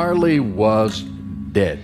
Marley was dead.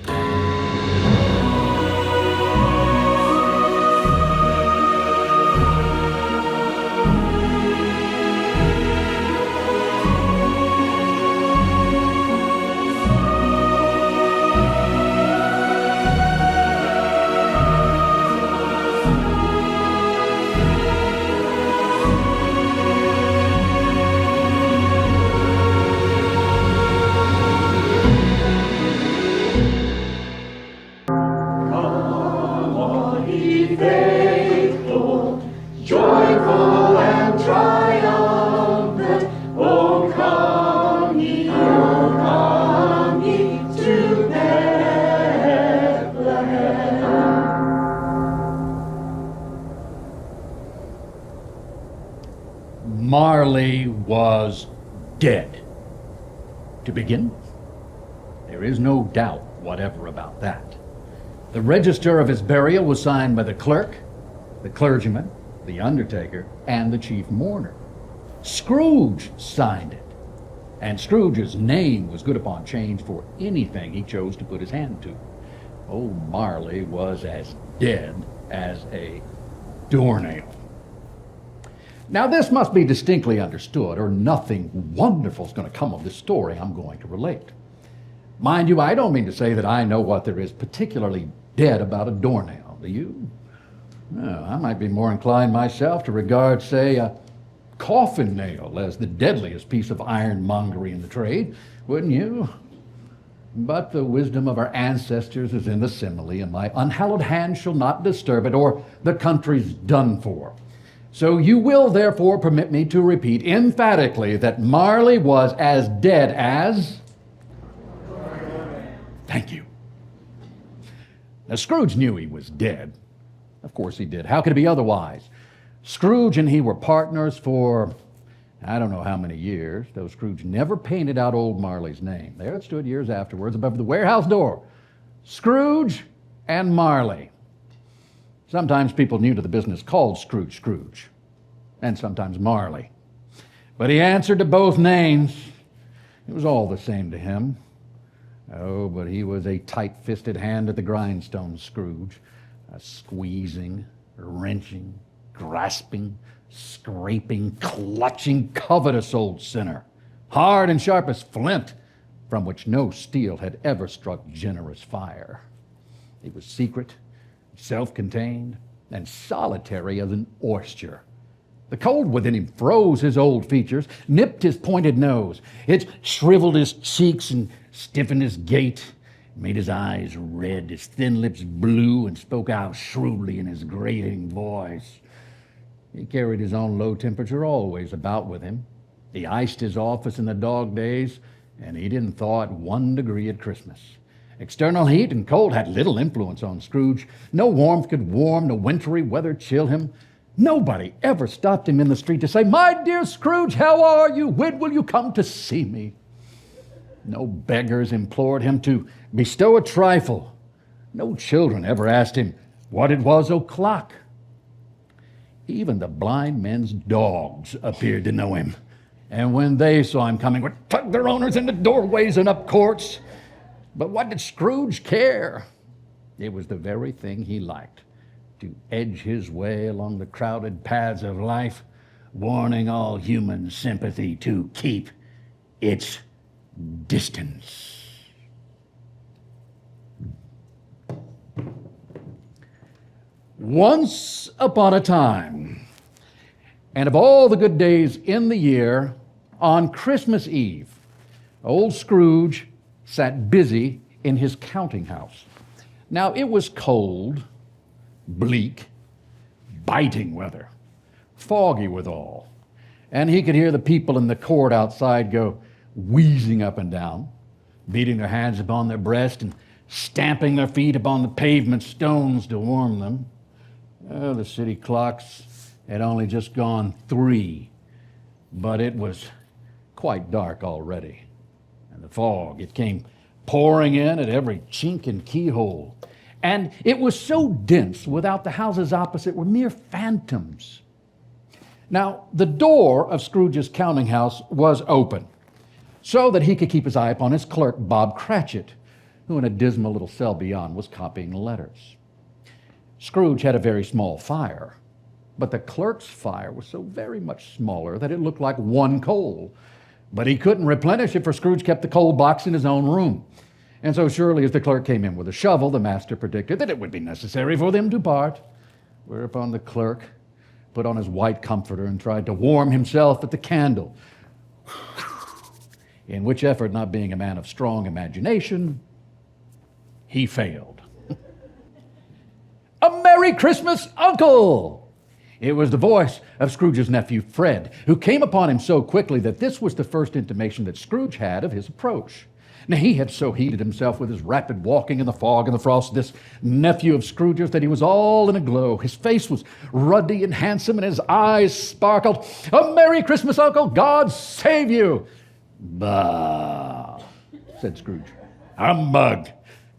Marley was dead. To begin, there is no doubt whatever about that. The register of his burial was signed by the clerk, the clergyman, the undertaker, and the chief mourner. Scrooge signed it, and Scrooge's name was good upon change for anything he chose to put his hand to. Old Marley was as dead as a doornail. Now, this must be distinctly understood, or nothing wonderful is going to come of this story I'm going to relate. Mind you, I don't mean to say that I know what there is particularly dead about a doornail. Do you? No, I might be more inclined myself to regard, say, a coffin nail as the deadliest piece of ironmongery in the trade, wouldn't you? But the wisdom of our ancestors is in the simile, and my unhallowed hand shall not disturb it, or the country's done for. So you will therefore permit me to repeat emphatically that Marley was as dead as... Thank you. Now, Scrooge knew he was dead. Of course he did. How could it be otherwise? Scrooge and he were partners for, I don't know how many years, though Scrooge never painted out old Marley's name. There it stood years afterwards above the warehouse door. Scrooge and Marley. Sometimes people new to the business called Scrooge Scrooge, and sometimes Marley. But he answered to both names. It was all the same to him. Oh, but he was a tight-fisted hand at the grindstone, Scrooge. A squeezing, wrenching, grasping, scraping, clutching, covetous old sinner. Hard and sharp as flint, from which no steel had ever struck generous fire. He was secret, self-contained, and solitary as an oyster. The cold within him froze his old features, nipped his pointed nose. It shriveled his cheeks and stiffened his gait, made his eyes red, his thin lips blue, and spoke out shrewdly in his grating voice. He carried his own low temperature always about with him. He iced his office in the dog days, and he didn't thaw at 1 degree at Christmas. External heat and cold had little influence on Scrooge. No warmth could warm, no wintry weather chill him. Nobody ever stopped him in the street to say, "My dear Scrooge, how are you? When will you come to see me?" No beggars implored him to bestow a trifle. No children ever asked him what it was o'clock. Even the blind men's dogs appeared to know him, and when they saw him coming, would tug their owners into doorways and up courts. But what did Scrooge care? It was the very thing he liked, to edge his way along the crowded paths of life, warning all human sympathy to keep its distance. Once upon a time, and of all the good days in the year, on Christmas Eve, old Scrooge sat busy in his counting house. Now, it was cold, bleak, biting weather, foggy withal, and he could hear the people in the court outside go wheezing up and down, beating their hands upon their breast and stamping their feet upon the pavement stones to warm them. The city clocks had only just gone 3, but it was quite dark already. And the fog, it came pouring in at every chink and keyhole. And it was so dense without the houses opposite were mere phantoms. Now, the door of Scrooge's counting house was open. so that he could keep his eye upon his clerk, Bob Cratchit, who in a dismal little cell beyond was copying letters. Scrooge had a very small fire, but the clerk's fire was so very much smaller that it looked like one coal. But he couldn't replenish it, for Scrooge kept the coal box in his own room. And so surely as the clerk came in with a shovel, the master predicted that it would be necessary for them to part, whereupon the clerk put on his white comforter and tried to warm himself at the candle, in which effort, not being a man of strong imagination, he failed. A Merry Christmas, Uncle! It was the voice of Scrooge's nephew, Fred, who came upon him so quickly that this was the first intimation that Scrooge had of his approach. Now, he had so heated himself with his rapid walking in the fog and the frost, this nephew of Scrooge's, that he was all in a glow. His face was ruddy and handsome, and his eyes sparkled. A Merry Christmas, Uncle! God save you! Bah, said Scrooge. Humbug!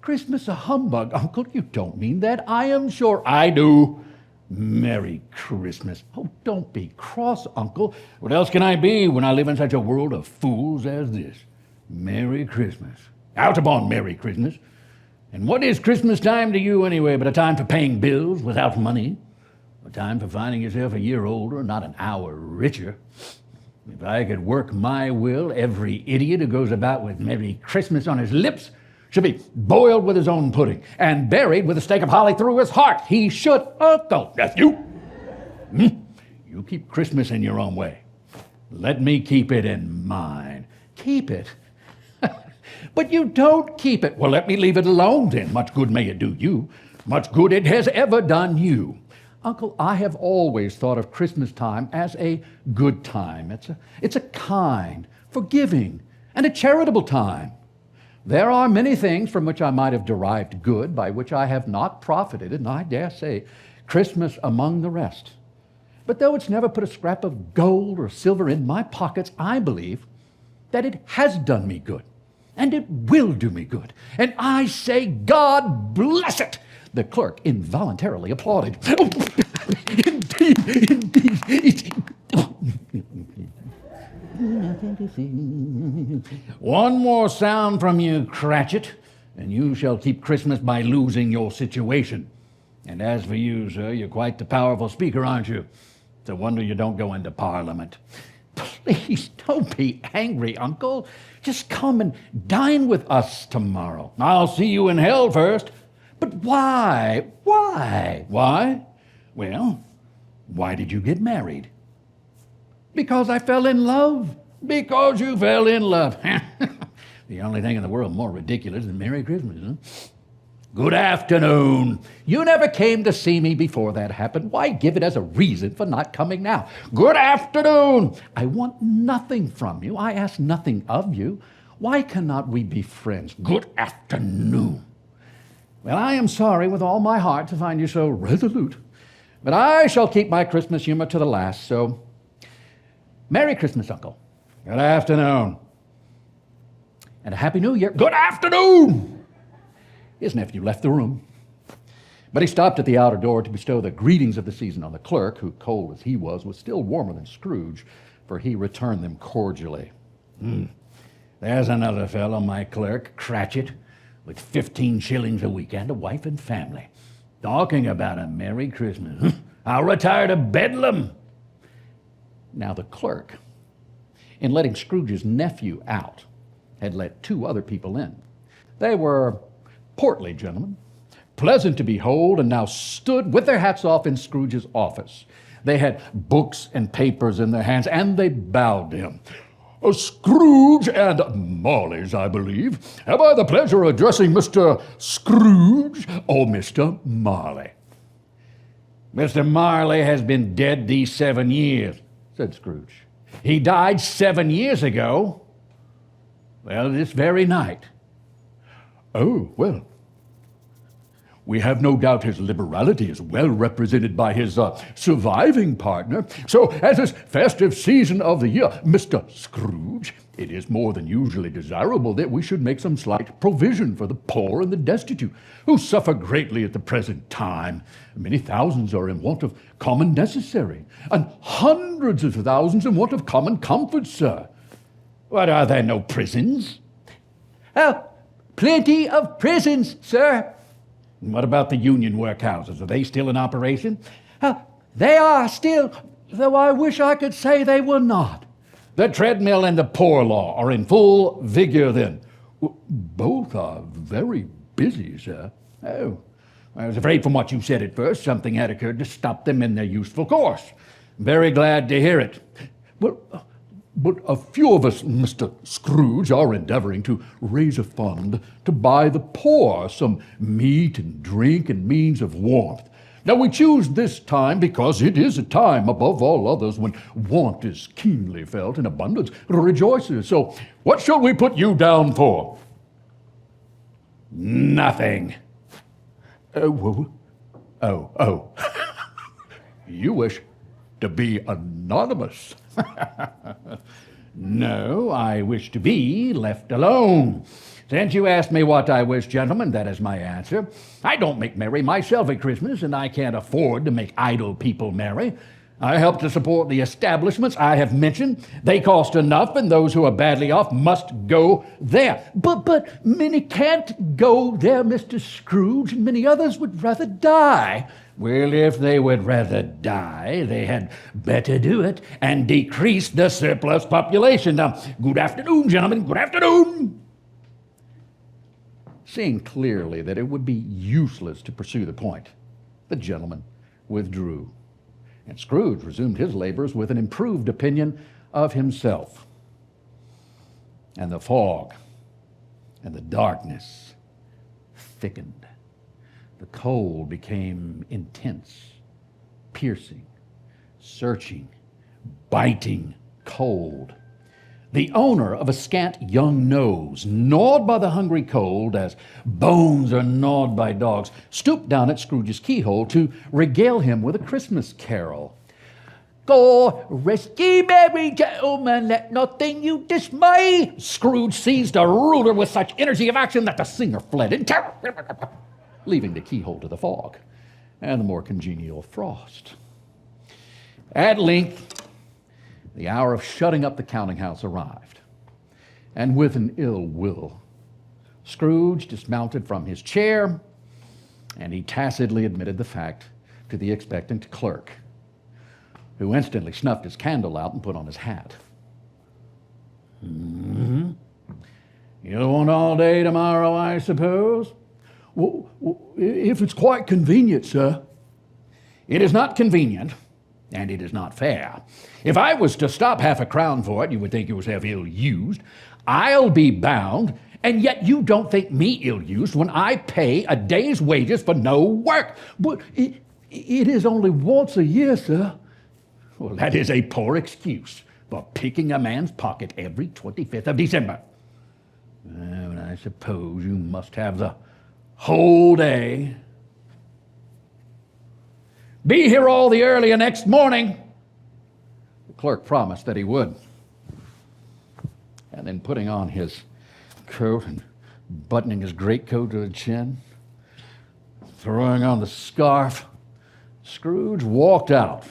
Christmas a humbug, Uncle? You don't mean that. I am sure I do. Merry Christmas. Oh, don't be cross, Uncle. What else can I be when I live in such a world of fools as this? Merry Christmas. Out upon Merry Christmas. And what is Christmas time to you anyway but a time for paying bills without money? A time for finding yourself a year older, not an hour richer? If I could work my will, every idiot who goes about with Merry Christmas on his lips should be boiled with his own pudding and buried with a stake of holly through his heart. He should, Uncle. That's you. You keep Christmas in your own way. Let me keep it in mine. Keep it? But you don't keep it. Well, let me leave it alone then. Much good may it do you. Much good it has ever done you. Uncle, I have always thought of Christmas time as a good time. It's a kind, forgiving, and a charitable time. There are many things from which I might have derived good, by which I have not profited, and I dare say Christmas among the rest. But though it's never put a scrap of gold or silver in my pockets, I believe that it has done me good, and it will do me good. And I say, God bless it! The clerk involuntarily applauded. Oh, indeed. One more sound from you, Cratchit, and you shall keep Christmas by losing your situation. And as for you, sir, you're quite the powerful speaker, aren't you? It's a wonder you don't go into Parliament. Please don't be angry, Uncle. Just come and dine with us tomorrow. I'll see you in hell first. But why? Why? Why? Well, why did you get married? Because I fell in love. Because you fell in love. The only thing in the world more ridiculous than Merry Christmas, huh? Good afternoon. You never came to see me before that happened. Why give it as a reason for not coming now? Good afternoon. I want nothing from you. I ask nothing of you. Why cannot we be friends? Good afternoon. Well, I am sorry with all my heart to find you so resolute, but I shall keep my Christmas humor to the last, so Merry Christmas, Uncle. Good afternoon. And a Happy New Year. Good afternoon! His nephew left the room, but he stopped at the outer door to bestow the greetings of the season on the clerk, who, cold as he was still warmer than Scrooge, for he returned them cordially. There's another fellow, my clerk, Cratchit, with 15 shillings a week and a wife and family, talking about a Merry Christmas. I'll retire to Bedlam. Now the clerk, in letting Scrooge's nephew out, had let two other people in. They were portly gentlemen, pleasant to behold, and now stood with their hats off in Scrooge's office. They had books and papers in their hands, and they bowed to him. Scrooge and Marley's, I believe. Have I the pleasure of addressing Mr. Scrooge or Mr. Marley? Mr. Marley has been dead these 7 years, said Scrooge. He died 7 years ago. Well, this very night. Oh, well, we have no doubt his liberality is well represented by his surviving partner. So, as this festive season of the year, Mr. Scrooge, it is more than usually desirable that we should make some slight provision for the poor and the destitute, who suffer greatly at the present time. Many thousands are in want of common necessary, and hundreds of thousands in want of common comfort, sir. What, are there no prisons? Oh, plenty of prisons, sir. And what about the union workhouses? Are they still in operation? They are still, though I wish I could say they were not. The treadmill and the poor law are in full vigor then? Both are very busy, sir. Oh, I was afraid from what you said at first something had occurred to stop them in their useful course. Very glad to hear it. But a few of us, Mr. Scrooge, are endeavoring to raise a fund to buy the poor some meat and drink and means of warmth. Now, we choose this time because it is a time, above all others, when want is keenly felt and abundance rejoices. So, what shall we put you down for? Nothing. Oh. You wish to be anonymous. No, I wish to be left alone. Since you asked me what I wish, gentlemen, that is my answer. I don't make merry myself at Christmas, and I can't afford to make idle people merry. I help to support the establishments I have mentioned. They cost enough, and those who are badly off must go there. But many can't go there, Mr. Scrooge, and many others would rather die. Well, if they would rather die, they had better do it and decrease the surplus population. Now, good afternoon, gentlemen. Good afternoon. Seeing clearly that it would be useless to pursue the point, the gentleman withdrew, and Scrooge resumed his labors with an improved opinion of himself. And the fog and the darkness thickened. The cold became intense, piercing, searching, biting cold. The owner of a scant young nose, gnawed by the hungry cold as bones are gnawed by dogs, stooped down at Scrooge's keyhole to regale him with a Christmas carol. Go, rest ye merry gentlemen, let nothing you dismay. Scrooge seized a ruler with such energy of action that the singer fled in terror, leaving the keyhole to the fog and the more congenial frost. At length, the hour of shutting up the counting house arrived, and with an ill will, Scrooge dismounted from his chair, and he tacitly admitted the fact to the expectant clerk, who instantly snuffed his candle out and put on his hat. Mm-hmm. You'll want all day tomorrow, I suppose? Well, if it's quite convenient, sir. It is not convenient, and it is not fair. If I was to stop half a crown for it, you would think yourself ill-used. I'll be bound, and yet you don't think me ill-used when I pay a day's wages for no work. But it is only once a year, sir. Well, that is a poor excuse for picking a man's pocket every 25th of December. Well, I suppose you must have the whole day. Be here all the earlier next morning. The clerk promised that he would. And then putting on his coat and buttoning his greatcoat to the chin, throwing on the scarf, Scrooge walked out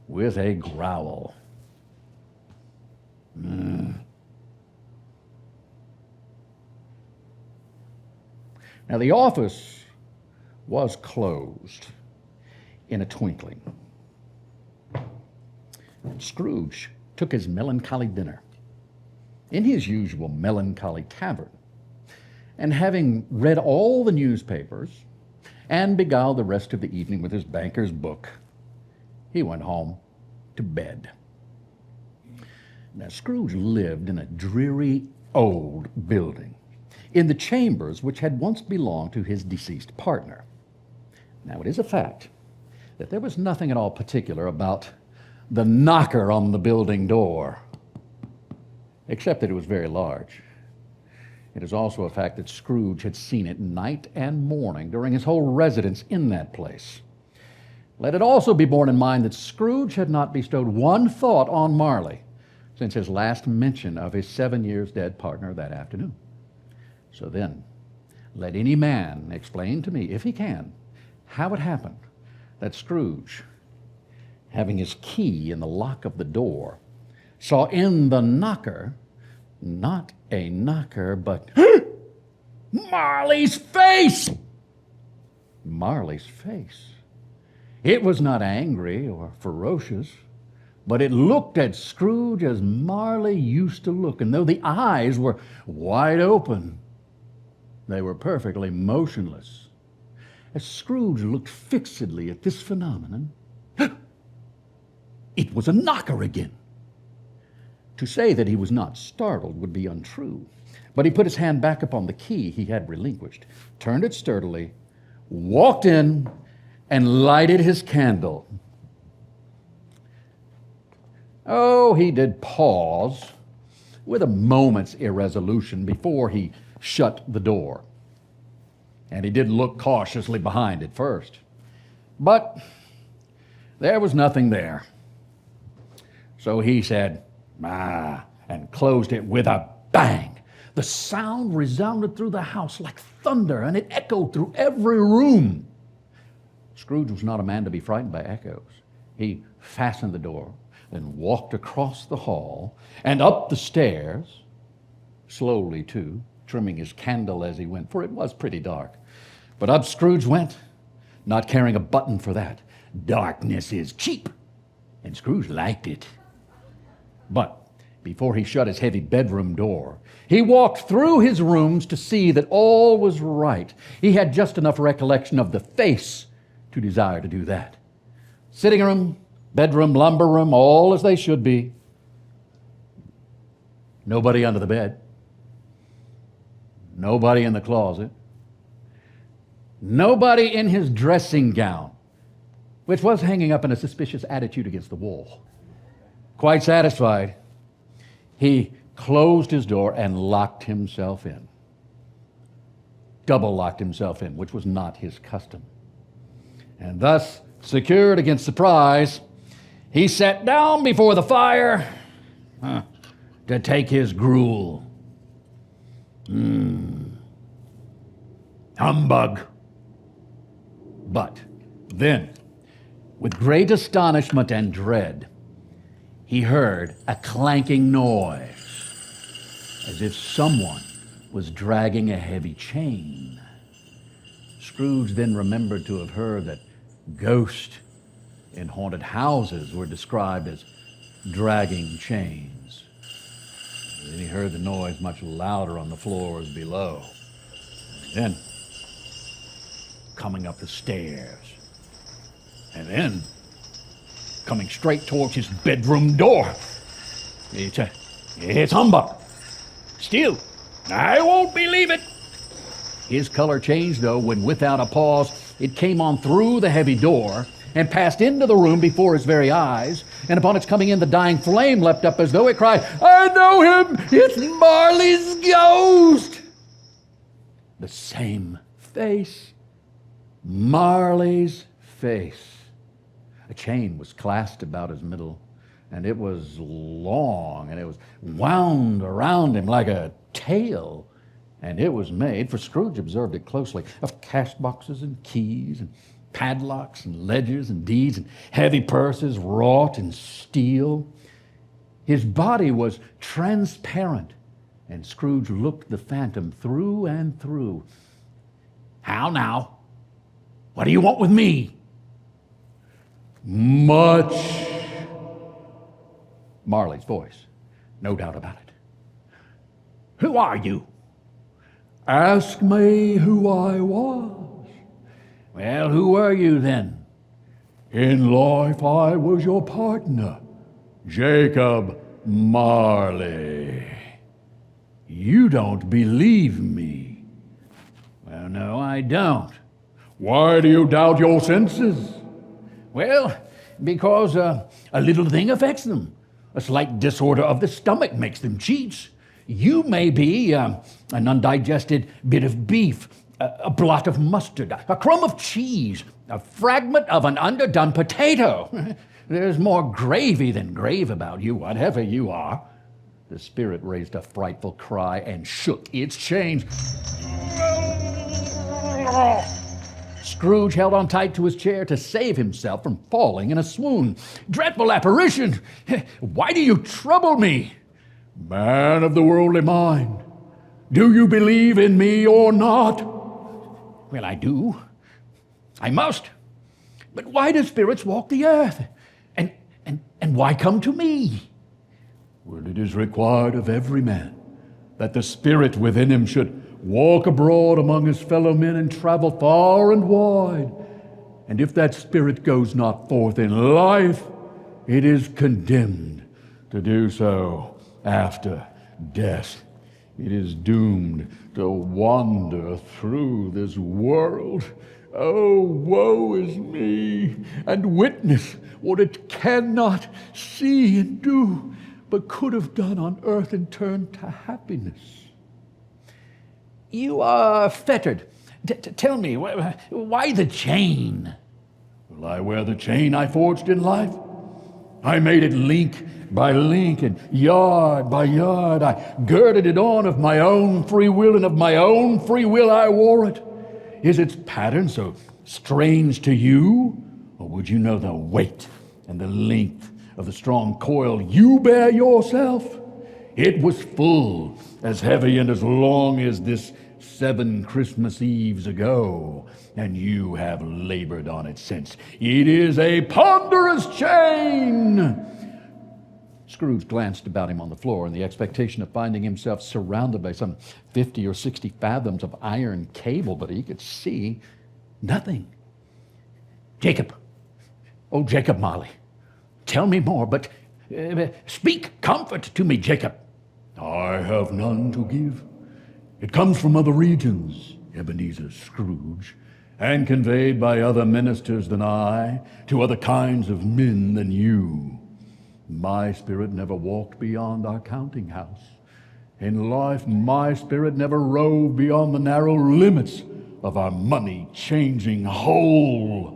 with a growl. Now, the office was closed in a twinkling. Scrooge took his melancholy dinner in his usual melancholy tavern, and having read all the newspapers and beguiled the rest of the evening with his banker's book, he went home to bed. Now, Scrooge lived in a dreary old building, in the chambers which had once belonged to his deceased partner. Now, it is a fact that there was nothing at all particular about the knocker on the building door, except that it was very large. It is also a fact that Scrooge had seen it night and morning during his whole residence in that place. Let it also be borne in mind that Scrooge had not bestowed one thought on Marley since his last mention of his 7 years dead partner that afternoon. So then, let any man explain to me, if he can, how it happened that Scrooge, having his key in the lock of the door, saw in the knocker not a knocker, but Marley's face! Marley's face. It was not angry or ferocious, but it looked at Scrooge as Marley used to look, and though the eyes were wide open, they were perfectly motionless. As Scrooge looked fixedly at this phenomenon, it was a knocker again. To say that he was not startled would be untrue, but he put his hand back upon the key he had relinquished, turned it sturdily, walked in, and lighted his candle. Oh, he did pause with a moment's irresolution before he shut the door. And he did look cautiously behind it first. But there was nothing there. So he said, "Ah," and closed it with a bang. The sound resounded through the house like thunder, and it echoed through every room. Scrooge was not a man to be frightened by echoes. He fastened the door, then walked across the hall and up the stairs, slowly too, trimming his candle as he went, for it was pretty dark. But up Scrooge went, not caring a button for that. Darkness is cheap, and Scrooge liked it. But before he shut his heavy bedroom door, he walked through his rooms to see that all was right. He had just enough recollection of the face to desire to do that. Sitting room, bedroom, lumber room, all as they should be. Nobody under the bed. Nobody in the closet. Nobody in his dressing gown, which was hanging up in a suspicious attitude against the wall. Quite satisfied, he closed his door and locked himself in. Double locked himself in, which was not his custom. And thus, secured against surprise, he sat down before the fire to take his gruel. Humbug. But then, with great astonishment and dread, he heard a clanking noise, as if someone was dragging a heavy chain. Scrooge then remembered to have heard that ghosts in haunted houses were described as dragging chains. Then he heard the noise much louder on the floors below. Then, coming up the stairs. And then, coming straight towards his bedroom door. It's humbug. Still, I won't believe it. His color changed, though, when without a pause, it came on through the heavy door and passed into the room before his very eyes. And upon its coming in, the dying flame leapt up as though it cried, "I know him! It's Marley's ghost!" The same face. Marley's face. A chain was clasped about his middle, and it was long, and it was wound around him like a tail. And it was made, for Scrooge observed it closely, of cash boxes and keys and padlocks and ledgers and deeds and heavy purses wrought in steel. His body was transparent, and Scrooge looked the phantom through and through. "How now? What do you want with me?" "Much." Marley's voice, no doubt about it. "Who are you?" "Ask me who I was." "Well, who were you then?" "In life I was your partner, Jacob Marley." "You don't believe me." "Well, no, I don't." "Why do you doubt your senses?" "Well, because a little thing affects them. A slight disorder of the stomach makes them cheats. You may be an undigested bit of beef, a blot of mustard, a crumb of cheese, a fragment of an underdone potato. There's more gravy than grave about you, whatever you are." The spirit raised a frightful cry and shook its chains. Scrooge held on tight to his chair to save himself from falling in a swoon. "Dreadful apparition! Why do you trouble me?" Man of the worldly mind, do you believe in me or not? "Well, I do. I must. But why do spirits walk the earth? And why come to me?" Well, it is required of every man that the spirit within him should walk abroad among his fellow men and travel far and wide. And if that spirit goes not forth in life, it is condemned to do so after death. It is doomed to wander through this world. Oh, woe is me, and witness what it cannot see and do, but could have done on earth and turned to happiness. "You are fettered. Tell me, why the chain?" Will I wear the chain I forged in life? I made it link by link and yard by yard. I girded it on of my own free will, and of my own free will I wore it. Is its pattern so strange to you? Or would you know the weight and the length of the strong coil you bear yourself? It was full, as heavy and as long as this 7 Christmas Eves ago, and you have labored on it since. It is a ponderous chain. Scrooge glanced about him on the floor in the expectation of finding himself surrounded by some 50 or 60 fathoms of iron cable, but he could see nothing. "Jacob, oh Jacob Marley, tell me more, but speak comfort to me, Jacob." I have none to give. It comes from other regions, Ebenezer Scrooge, and conveyed by other ministers than I, to other kinds of men than you. My spirit never walked beyond our counting house. In life, my spirit never roved beyond the narrow limits of our money-changing hole.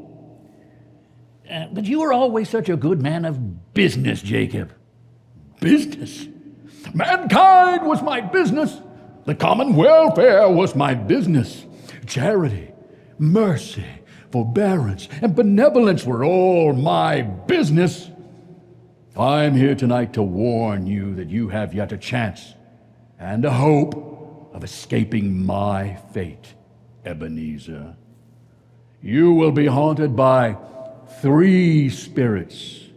But you were always such a good man of business, Jacob. Business? Mankind was my business. The common welfare was my business. Charity, mercy, forbearance, and benevolence were all my business. I'm here tonight to warn you that you have yet a chance and a hope of escaping my fate, Ebenezer. You will be haunted by 3 spirits.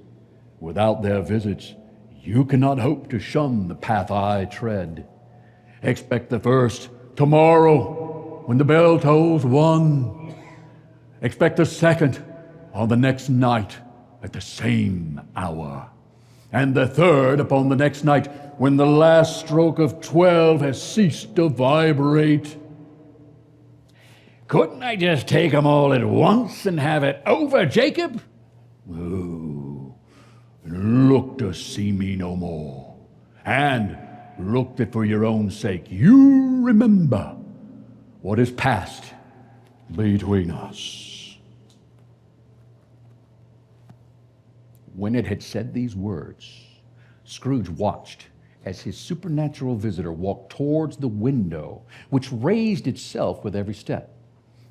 Without their visits, you cannot hope to shun the path I tread. Expect the first tomorrow when the bell tolls 1. Expect the second on the next night at the same hour. And the third upon the next night when the last stroke of 12 has ceased to vibrate. Couldn't I just take them all at once and have it over, Jacob? Oh, look to see me no more. And look that for your own sake you remember what is past between us. When it had said these words, Scrooge watched as his supernatural visitor walked towards the window, which raised itself with every step.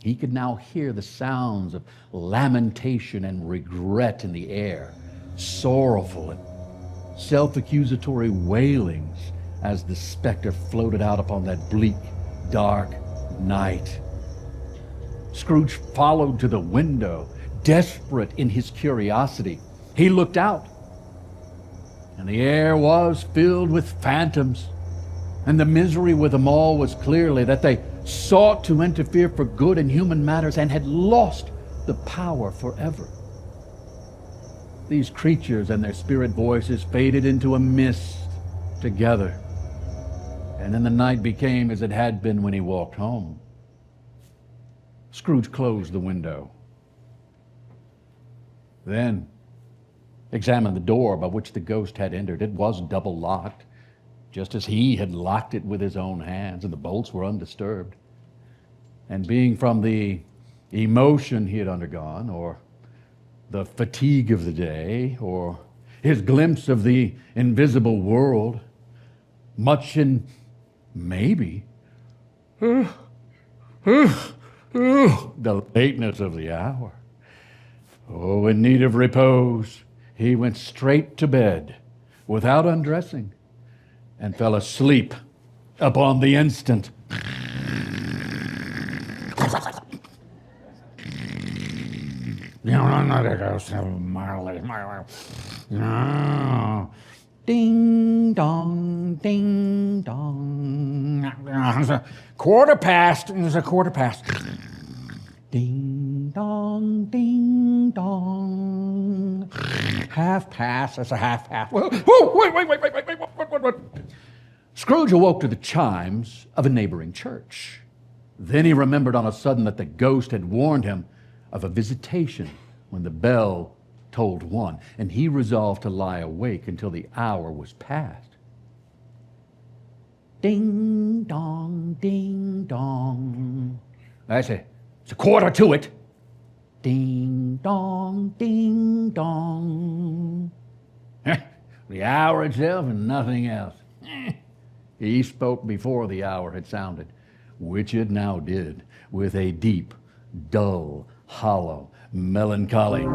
He could now hear the sounds of lamentation and regret in the air, sorrowful and self-accusatory wailings as the specter floated out upon that bleak, dark night. Scrooge followed to the window, desperate in his curiosity. He looked out, and the air was filled with phantoms, and the misery with them all was clearly that they sought to interfere for good in human matters and had lost the power forever. These creatures and their spirit voices faded into a mist together, and then the night became as it had been when he walked home. Scrooge closed the window, then examined the door by which the ghost had entered. It was double locked, just as he had locked it with his own hands, and the bolts were undisturbed. And being from the emotion he had undergone, or the fatigue of the day, or his glimpse of the invisible world, much in maybe The lateness of the hour. Oh, in need of repose, he went straight to bed without undressing and fell asleep upon the instant. Ding dong, ding dong. Quarter past. It's a quarter past. Ding dong, ding dong. Half past. It's a half past. Wait. Scrooge awoke to the chimes of a neighboring church. Then he remembered on a sudden that the ghost had warned him of a visitation when the bell tolled 1, and he resolved to lie awake until the hour was past. Ding dong, ding dong. That's it. It's a quarter to it. Ding dong, ding dong. The hour itself and nothing else. He spoke before the hour had sounded, which it now did, with a deep, dull, hollow, melancholy.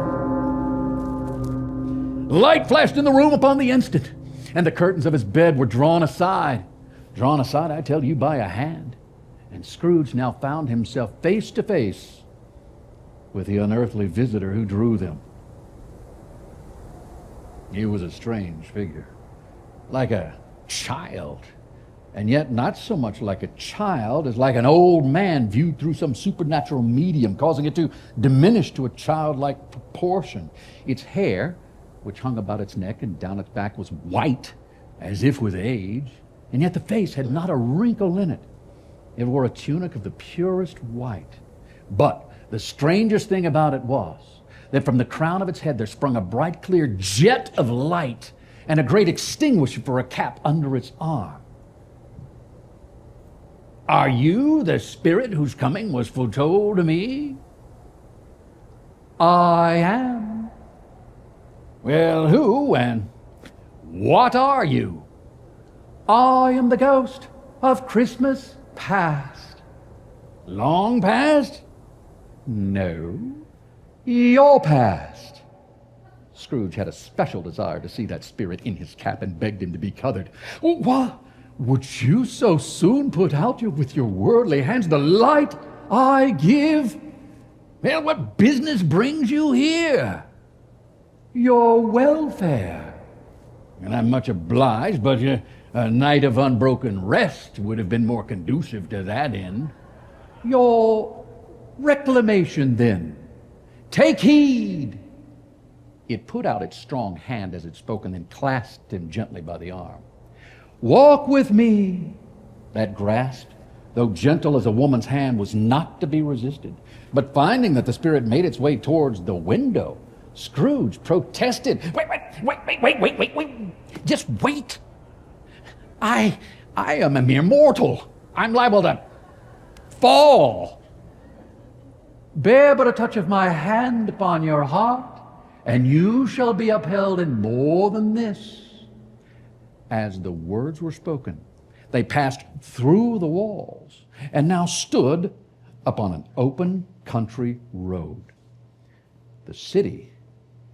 Light flashed in the room upon the instant, and the curtains of his bed were drawn aside. Drawn aside, I tell you, by a hand. And Scrooge now found himself face to face with the unearthly visitor who drew them. He was a strange figure, like a child, and yet not so much like a child as like an old man viewed through some supernatural medium, causing it to diminish to a childlike proportion. Its hair, which hung about its neck and down its back, was white, as if with age, and yet the face had not a wrinkle in it. It wore a tunic of the purest white. But the strangest thing about it was that from the crown of its head there sprung a bright, clear jet of light and a great extinguisher for a cap under its arm. Are you the spirit whose coming was foretold to me? I am. Well, who and what are you? I am the ghost of Christmas past. Long past? No, your past. Scrooge had a special desire to see that spirit in his cap and begged him to be cothered. What? Would you so soon put out with your worldly hands the light I give? Well, what business brings you here? Your welfare. And I'm much obliged, but a night of unbroken rest would have been more conducive to that end. Your reclamation, then. Take heed. It put out its strong hand as it spoke and then clasped him gently by the arm. Walk with me. That grasp, though gentle as a woman's hand, was not to be resisted. But finding that the spirit made its way towards the window, Scrooge protested. Wait. Just wait. I am a mere mortal. I'm liable to fall. Bear but a touch of my hand upon your heart, and you shall be upheld in more than this. As the words were spoken, they passed through the walls and now stood upon an open country road. The city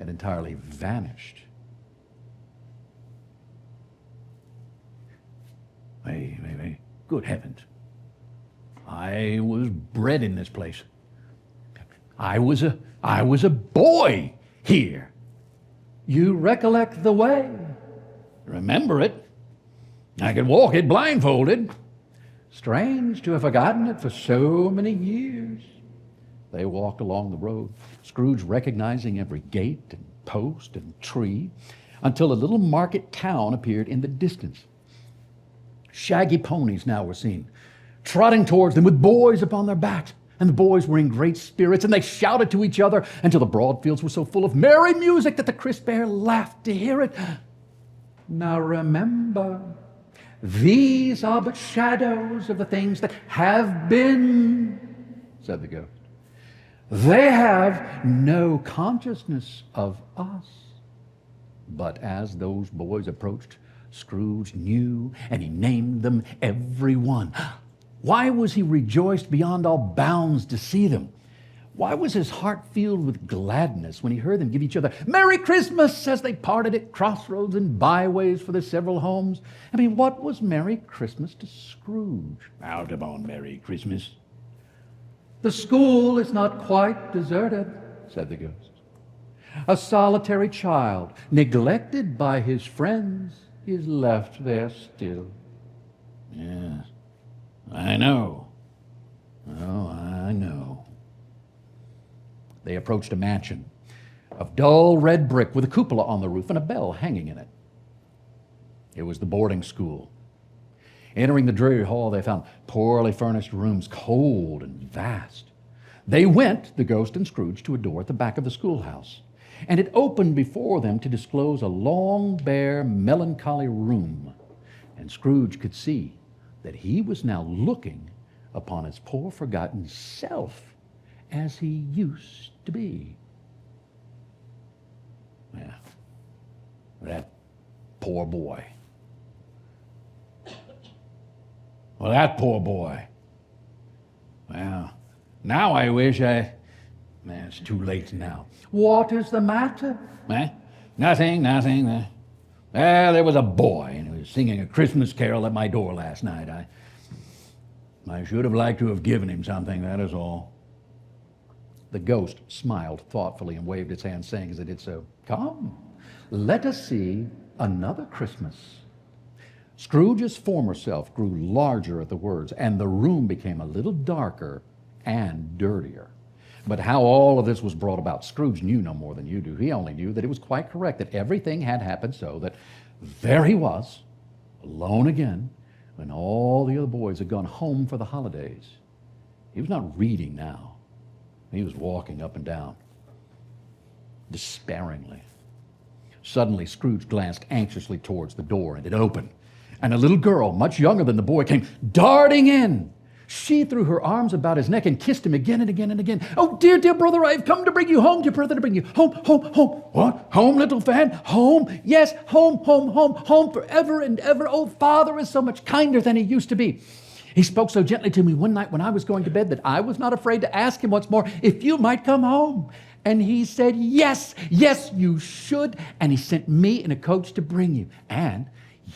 had entirely vanished. Wait. Good heavens. I was bred in this place. I was a boy here. You recollect the way? Remember it. I could walk it blindfolded. Strange to have forgotten it for so many years. They walked along the road, Scrooge recognizing every gate and post and tree, until a little market town appeared in the distance. Shaggy ponies now were seen, trotting towards them with boys upon their backs. And the boys were in great spirits, and they shouted to each other until the broad fields were so full of merry music that the crisp air laughed to hear it. Now remember, these are but shadows of the things that have been, said the ghost. They have no consciousness of us. But as those boys approached, Scrooge knew, and he named them every one. Why was he rejoiced beyond all bounds to see them? Why was his heart filled with gladness when he heard them give each other Merry Christmas as they parted at crossroads and byways for their several homes? I mean, what was Merry Christmas to Scrooge? Out upon Merry Christmas. The school is not quite deserted, said the ghost. A solitary child, neglected by his friends, is left there still. Yes, I know. Oh, I know. They approached a mansion of dull red brick with a cupola on the roof and a bell hanging in it. It was the boarding school. Entering the dreary hall, they found poorly furnished rooms, cold and vast. They went, the ghost and Scrooge, to a door at the back of the schoolhouse, and it opened before them to disclose a long, bare, melancholy room. And Scrooge could see that he was now looking upon his poor, forgotten self as he used to be. Yeah, that poor boy. Well, that poor boy. Well, now I wish it's too late now. What is the matter? Nothing. There was a boy, and he was singing a Christmas carol at my door last night. I should have liked to have given him something, that is all. The ghost smiled thoughtfully and waved its hand, saying as it did so, "Come, let us see another Christmas." Scrooge's former self grew larger at the words, and the room became a little darker and dirtier. But how all of this was brought about, Scrooge knew no more than you do. He only knew that it was quite correct, that everything had happened so that there he was, alone again, when all the other boys had gone home for the holidays. He was not reading now. He was walking up and down, despairingly. Suddenly, Scrooge glanced anxiously towards the door, and it opened, and a little girl, much younger than the boy, came darting in. She threw her arms about his neck and kissed him again and again and again. "Oh, dear, dear brother, I have come to bring you home, dear brother, to bring you home, home, home." What? Home, little fan? Home? Yes, home, home, home, home forever and ever. Oh, Father is so much kinder than he used to be. He spoke so gently to me one night when I was going to bed that I was not afraid to ask him once more if you might come home. And he said, yes, yes, you should. And he sent me in a coach to bring you. And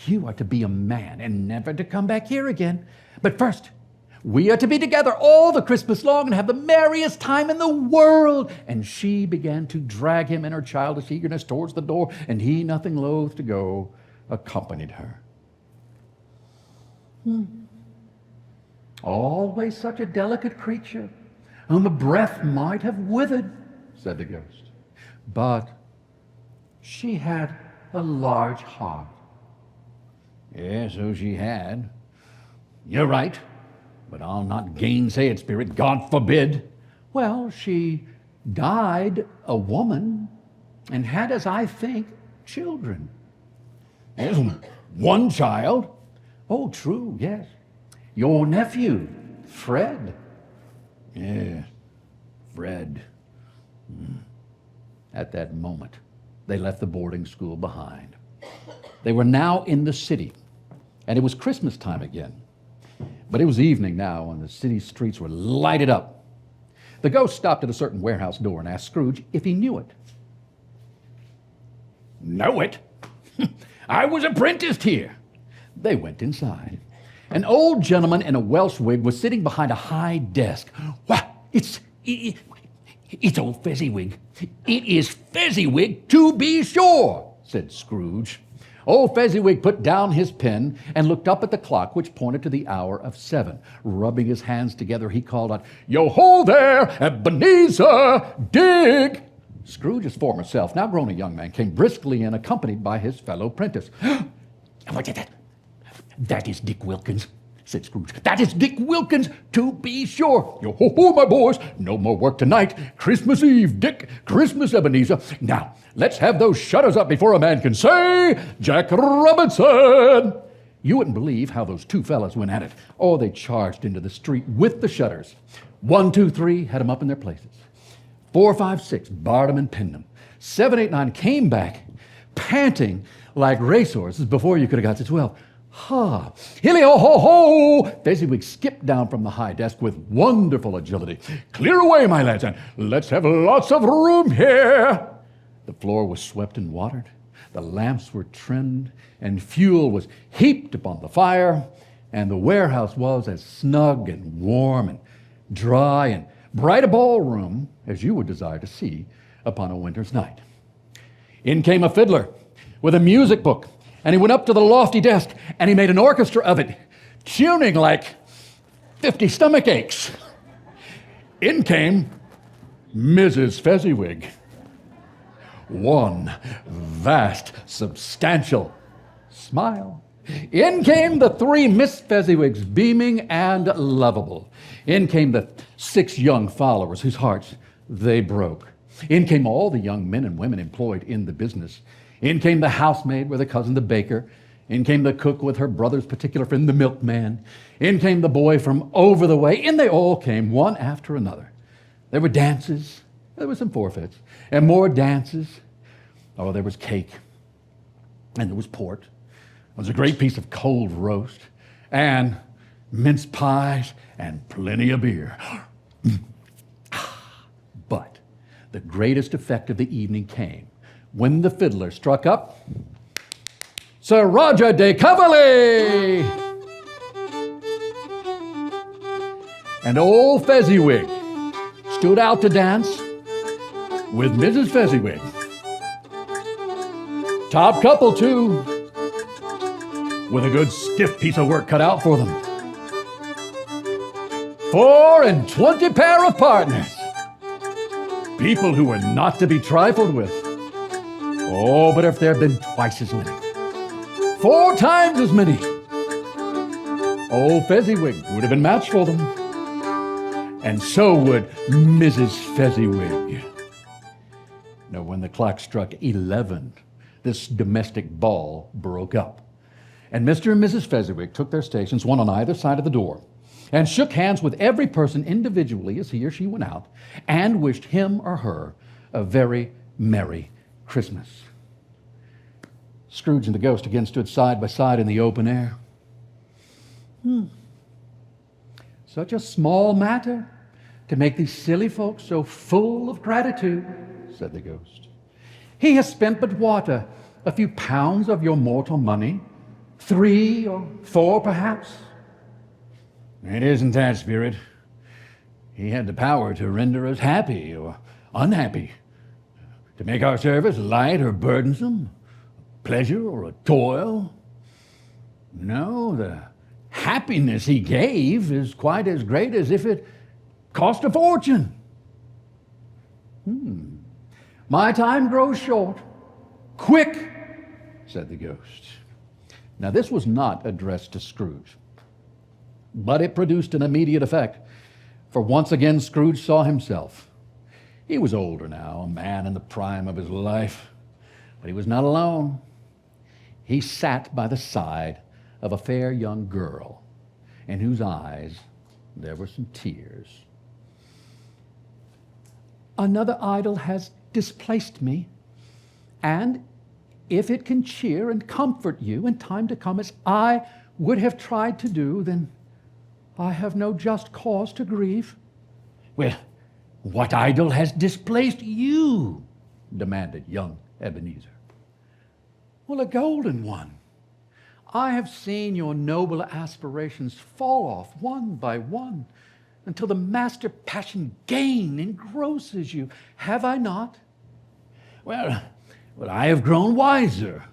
you are to be a man and never to come back here again. But first, we are to be together all the Christmas long and have the merriest time in the world. And she began to drag him in her childish eagerness towards the door, and he, nothing loath to go, accompanied her. Always such a delicate creature, whom a breath might have withered, said the ghost. But she had a large heart. Yes, so she had. You're right, but I'll not gainsay it, Spirit. God forbid. Well, she died a woman and had, as I think, children. Yes, one child. Oh, true, yes. Your nephew, Fred. Yeah, Fred. At that moment, they left the boarding school behind. They were now in the city, and it was Christmas time again. But it was evening now, and the city streets were lighted up. The ghost stopped at a certain warehouse door and asked Scrooge if he knew it. Know it? I was apprenticed here. They went inside. An old gentleman in a Welsh wig was sitting behind a high desk. Why, it's old Fezziwig. It is Fezziwig, to be sure, said Scrooge. Old Fezziwig put down his pen and looked up at the clock, which pointed to the hour of 7. Rubbing his hands together, he called out, "Yo-ho there, Ebenezer, dig!" Scrooge's former self, now grown a young man, came briskly in, accompanied by his fellow apprentice. "What is that? That is Dick Wilkins," said Scrooge. "That is Dick Wilkins, to be sure. Yo-ho-ho, my boys. No more work tonight. Christmas Eve, Dick. Christmas, Ebenezer. Now, let's have those shutters up before a man can say, Jack Robinson." You wouldn't believe how those two fellas went at it. Oh, they charged into the street with the shutters. 1, 2, 3 had them up in their places. 4, 5, 6 barred them and pinned them. 7, 8, 9 came back, panting like racehorses before you could have got to 12. Ha! Hilly-ho-ho-ho! Fezziwig skipped down from the high desk with wonderful agility. Clear away, my lads, and let's have lots of room here. The floor was swept and watered. The lamps were trimmed, and fuel was heaped upon the fire, and the warehouse was as snug and warm and dry and bright a ballroom as you would desire to see upon a winter's night. In came a fiddler with a music book, and he went up to the lofty desk, and he made an orchestra of it, tuning like 50 stomach aches. In came Mrs. Fezziwig. One vast, substantial smile. In came the 3 Miss Fezziwigs, beaming and lovable. In came the 6 young followers whose hearts they broke. In came all the young men and women employed in the business. In came the housemaid with her cousin the baker. In came the cook with her brother's particular friend the milkman. In came the boy from over the way. In they all came, one after another. There were dances. There were some forfeits. And more dances. Oh, there was cake. And there was port. There was a great piece of cold roast. And mince pies and plenty of beer. But the greatest effect of the evening came when the fiddler struck up Sir Roger de Coverley. And old Fezziwig stood out to dance with Mrs. Fezziwig. Top couple, too, with a good stiff piece of work cut out for them. 24 pair of partners. People who were not to be trifled with. Oh, but if there had been twice as many, 4 times as many, old Fezziwig would have been matched for them. And so would Mrs. Fezziwig. Now, when the clock struck 11, this domestic ball broke up. And Mr. and Mrs. Fezziwig took their stations, one on either side of the door, and shook hands with every person individually as he or she went out, and wished him or her a very Merry Christmas. Scrooge and the ghost again stood side by side in the open air. Such a small matter to make these silly folks so full of gratitude, said the ghost. He has spent but what, a few pounds of your mortal money? 3 or 4, perhaps? It isn't that, Spirit. He had the power to render us happy or unhappy, to make our service light or burdensome, pleasure or a toil. No, the happiness he gave is quite as great as if it cost a fortune. My time grows short. Quick, said the ghost. Now, this was not addressed to Scrooge, but it produced an immediate effect, for once again Scrooge saw himself. He was older now, a man in the prime of his life, but he was not alone. He sat by the side of a fair young girl, in whose eyes there were some tears. Another idol has displaced me, and if it can cheer and comfort you in time to come as I would have tried to do, then I have no just cause to grieve. Well, what idol has displaced you? Demanded young Ebenezer. Well, a golden one. I have seen your noble aspirations fall off one by one until the master passion gain engrosses you. Have I not? Well, I have grown wiser,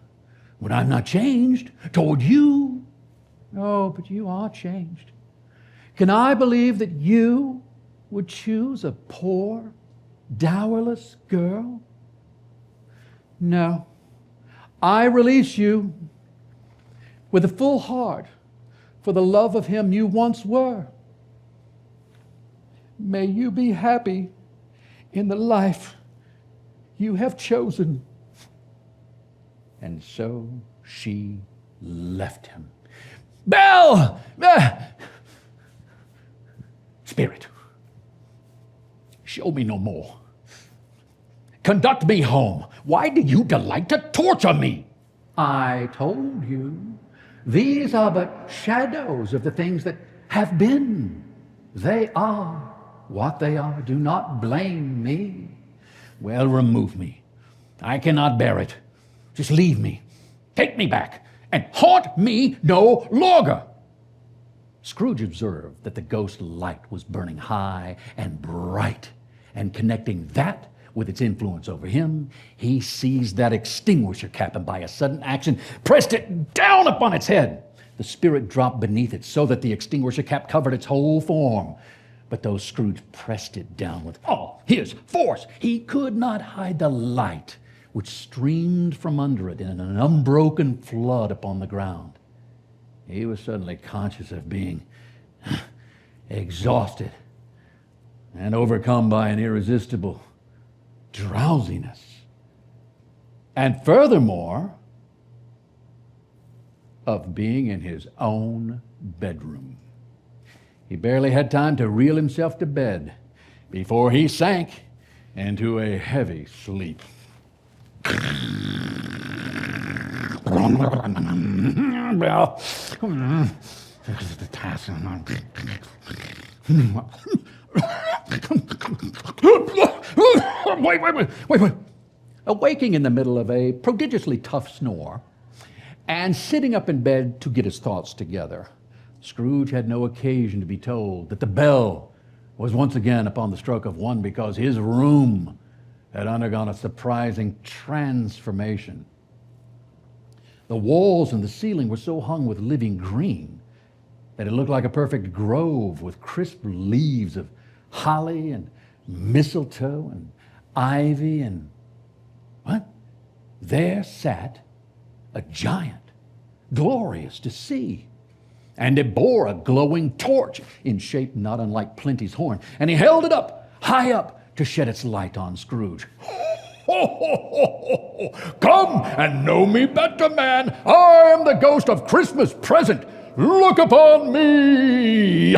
but I'm not changed toward you. Oh, but you are changed. Can I believe that you would choose a poor, dowerless girl? No. I release you with a full heart for the love of him you once were. May you be happy in the life you have chosen. And so she left him. Bell! Spirit, show me no more. Conduct me home. Why do you delight to torture me? I told you These are but shadows of the things that have been. They are what they are. Do not blame me. Well, remove me. I cannot bear it. Just leave me. Take me back and haunt me no longer. Scrooge observed that the ghost light was burning high and bright, and connecting that with its influence over him, he seized that extinguisher cap and by a sudden action pressed it down upon its head. The spirit dropped beneath it so that the extinguisher cap covered its whole form. But though Scrooge pressed it down with all his force, he could not hide the light which streamed from under it in an unbroken flood upon the ground. He was suddenly conscious of being exhausted and overcome by an irresistible drowsiness. And furthermore, of being in his own bedroom. He barely had time to reel himself to bed before he sank into a heavy sleep. Well, the task. Wait. Awaking in the middle of a prodigiously tough snore and sitting up in bed to get his thoughts together, Scrooge had no occasion to be told that the bell was once again upon the stroke of 1 because his room had undergone a surprising transformation. The walls and the ceiling were so hung with living green that it looked like a perfect grove with crisp leaves of holly and mistletoe and ivy and what? There sat a giant, glorious to see. And it bore a glowing torch in shape not unlike Plenty's horn, and he held it up, high up, to shed its light on Scrooge. Come and know me better, man. I am the ghost of Christmas present. Look upon me.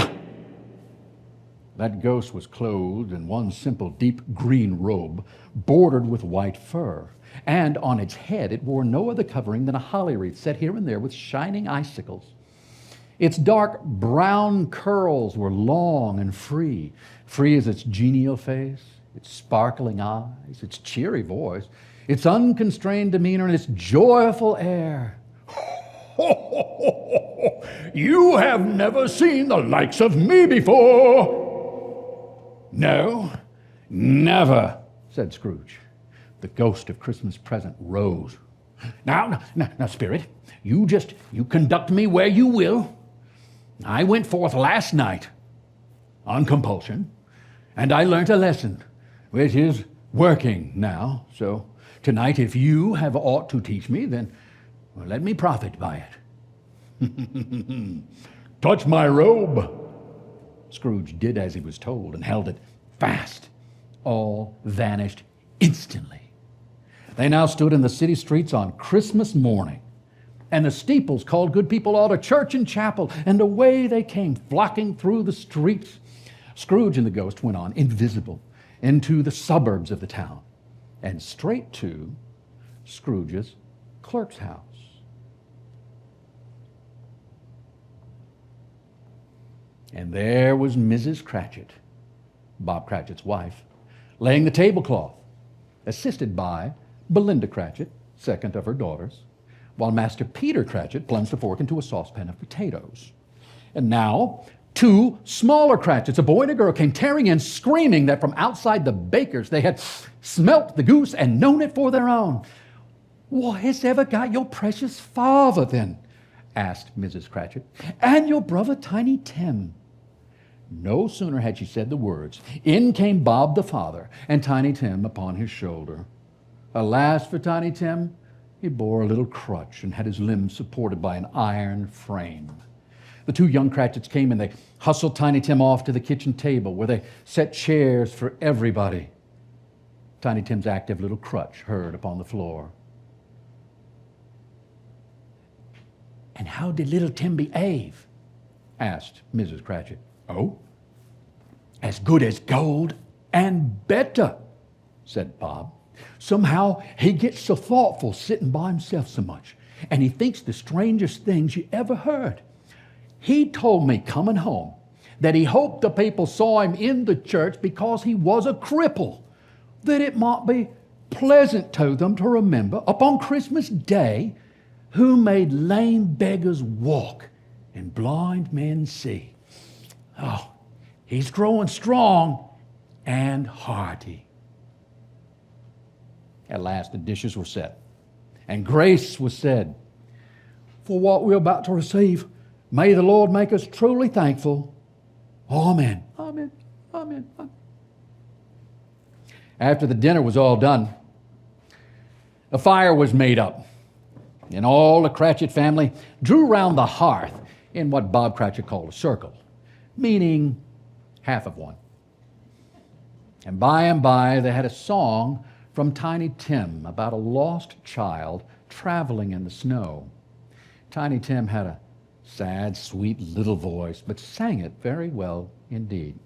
That ghost was clothed in one simple deep green robe bordered with white fur, and on its head it wore no other covering than a holly wreath set here and there with shining icicles. Its dark brown curls were long and free as its genial face, its sparkling eyes, its cheery voice, its unconstrained demeanor, and its joyful air. You have never seen the likes of me before. No, never, said Scrooge. The ghost of Christmas present rose. Now, Spirit, you conduct me where you will. I went forth last night on compulsion, and I learnt a lesson, which is working now. So tonight, if you have aught to teach me, then let me profit by it. Touch my robe. Scrooge did as he was told and held it fast. All vanished instantly. They now stood in the city streets on Christmas morning, and the steeples called good people all to church and chapel, and away they came, flocking through the streets. Scrooge and the ghost went on, invisible, into the suburbs of the town, and straight to Scrooge's clerk's house. And there was Mrs. Cratchit, Bob Cratchit's wife, laying the tablecloth, assisted by Belinda Cratchit, second of her daughters, while Master Peter Cratchit plunged a fork into a saucepan of potatoes. And now, 2 smaller Cratchits, a boy and a girl, came tearing in, screaming that from outside the baker's they had smelt the goose and known it for their own. "What has ever got your precious father, then?" asked Mrs. Cratchit. "And your brother Tiny Tim?" No sooner had she said the words, in came Bob the father, and Tiny Tim upon his shoulder. Alas for Tiny Tim, he bore a little crutch and had his limbs supported by an iron frame. The 2 young Cratchits came and they hustled Tiny Tim off to the kitchen table where they set chairs for everybody. Tiny Tim's active little crutch heard upon the floor. "And how did little Tim behave?" asked Mrs. Cratchit. "Oh, as good as gold and better," said Bob. "Somehow he gets so thoughtful sitting by himself so much. And he thinks the strangest things you ever heard. He told me coming home that he hoped the people saw him in the church because he was a cripple, that it might be pleasant to them to remember upon Christmas Day who made lame beggars walk and blind men see. Oh, he's growing strong and hearty. At last the dishes were set, and grace was said. For what we're about to receive, may the Lord make us truly thankful. Amen. Amen. Amen. Amen. After the dinner was all done, a fire was made up, and all the Cratchit family drew round the hearth in what Bob Cratchit called a circle, meaning half of one. And by they had a song from Tiny Tim about a lost child traveling in the snow. Tiny Tim had a sad, sweet little voice, but sang it very well indeed.